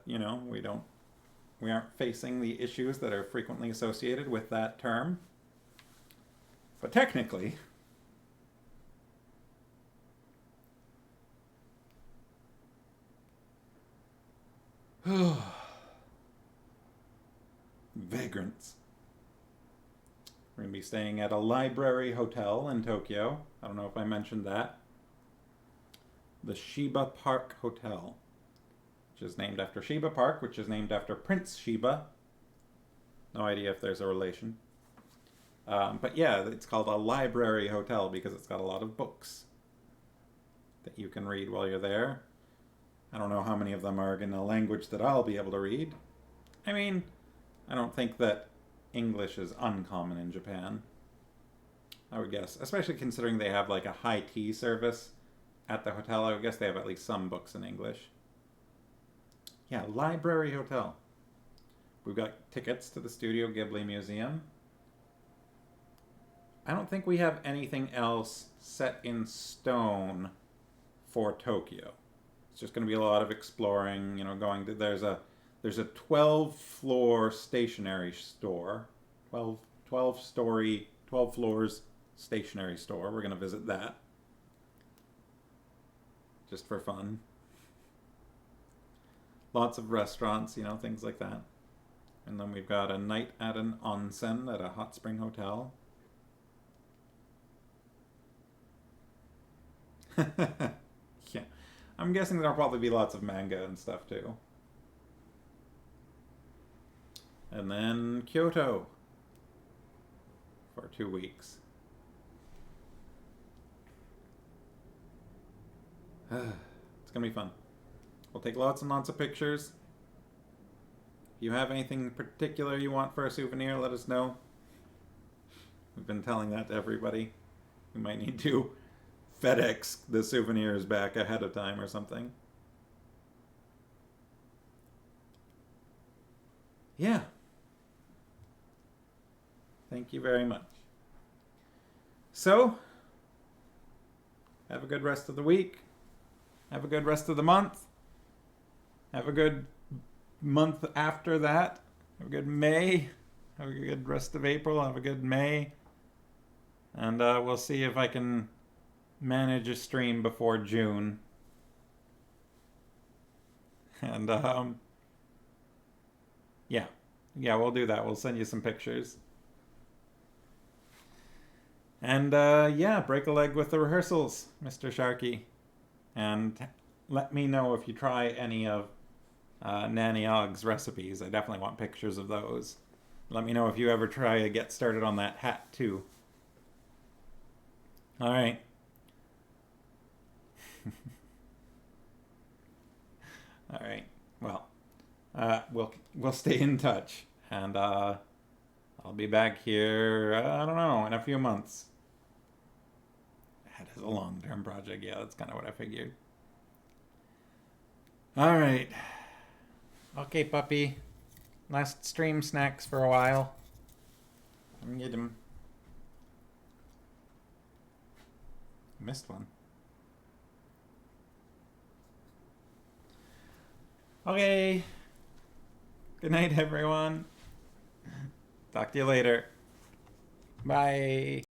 we aren't facing the issues that are frequently associated with that term. But technically, vagrants. We're going to be staying at a library hotel in Tokyo. I don't know if I mentioned that. The Shiba Park Hotel, which is named after Shiba Park, which is named after Prince Shiba. No idea if there's a relation. But yeah, it's called a library hotel because it's got a lot of books that you can read while you're there. I don't know how many of them are in a language that I'll be able to read. I mean, I don't think that English is uncommon in Japan, I would guess. Especially considering they have like a high tea service at the hotel. I would guess they have at least some books in English. Yeah, library hotel. We've got tickets to the Studio Ghibli Museum. I don't think we have anything else set in stone for Tokyo. It's just going to be a lot of exploring, going to... There's a 12-floor stationery store. 12 floors stationery store. We're going to visit that. Just for fun. Lots of restaurants, things like that. And then we've got a night at an onsen at a hot spring hotel. Yeah. I'm guessing there'll probably be lots of manga and stuff too. And then Kyoto for 2 weeks. It's gonna be fun. We'll take lots and lots of pictures. If you have anything particular you want for a souvenir, let us know. We've been telling that to everybody. We might need to FedEx the souvenirs back ahead of time or something. Yeah. Thank you very much. So, Have a good rest of the week. Have a good rest of the month. Have a good month after that. Have a good May. Have a good rest of April. Have a good May. And we'll see if I can manage a stream before June. And yeah, we'll do that. We'll send you some pictures. And yeah, break a leg with the rehearsals, Mr. Sharkey. And let me know if you try any of Nanny Ogg's recipes. I definitely want pictures of those. Let me know if you ever try to get started on that hat too. All right. All right. Well, we'll stay in touch, and I'll be back here. I don't know, in a few months. That is a long-term project. Yeah, that's kind of what I figured. All right. Okay, puppy. Last stream snacks for a while. Let me get him. Missed one. Okay. Good night, everyone. Talk to you later. Bye.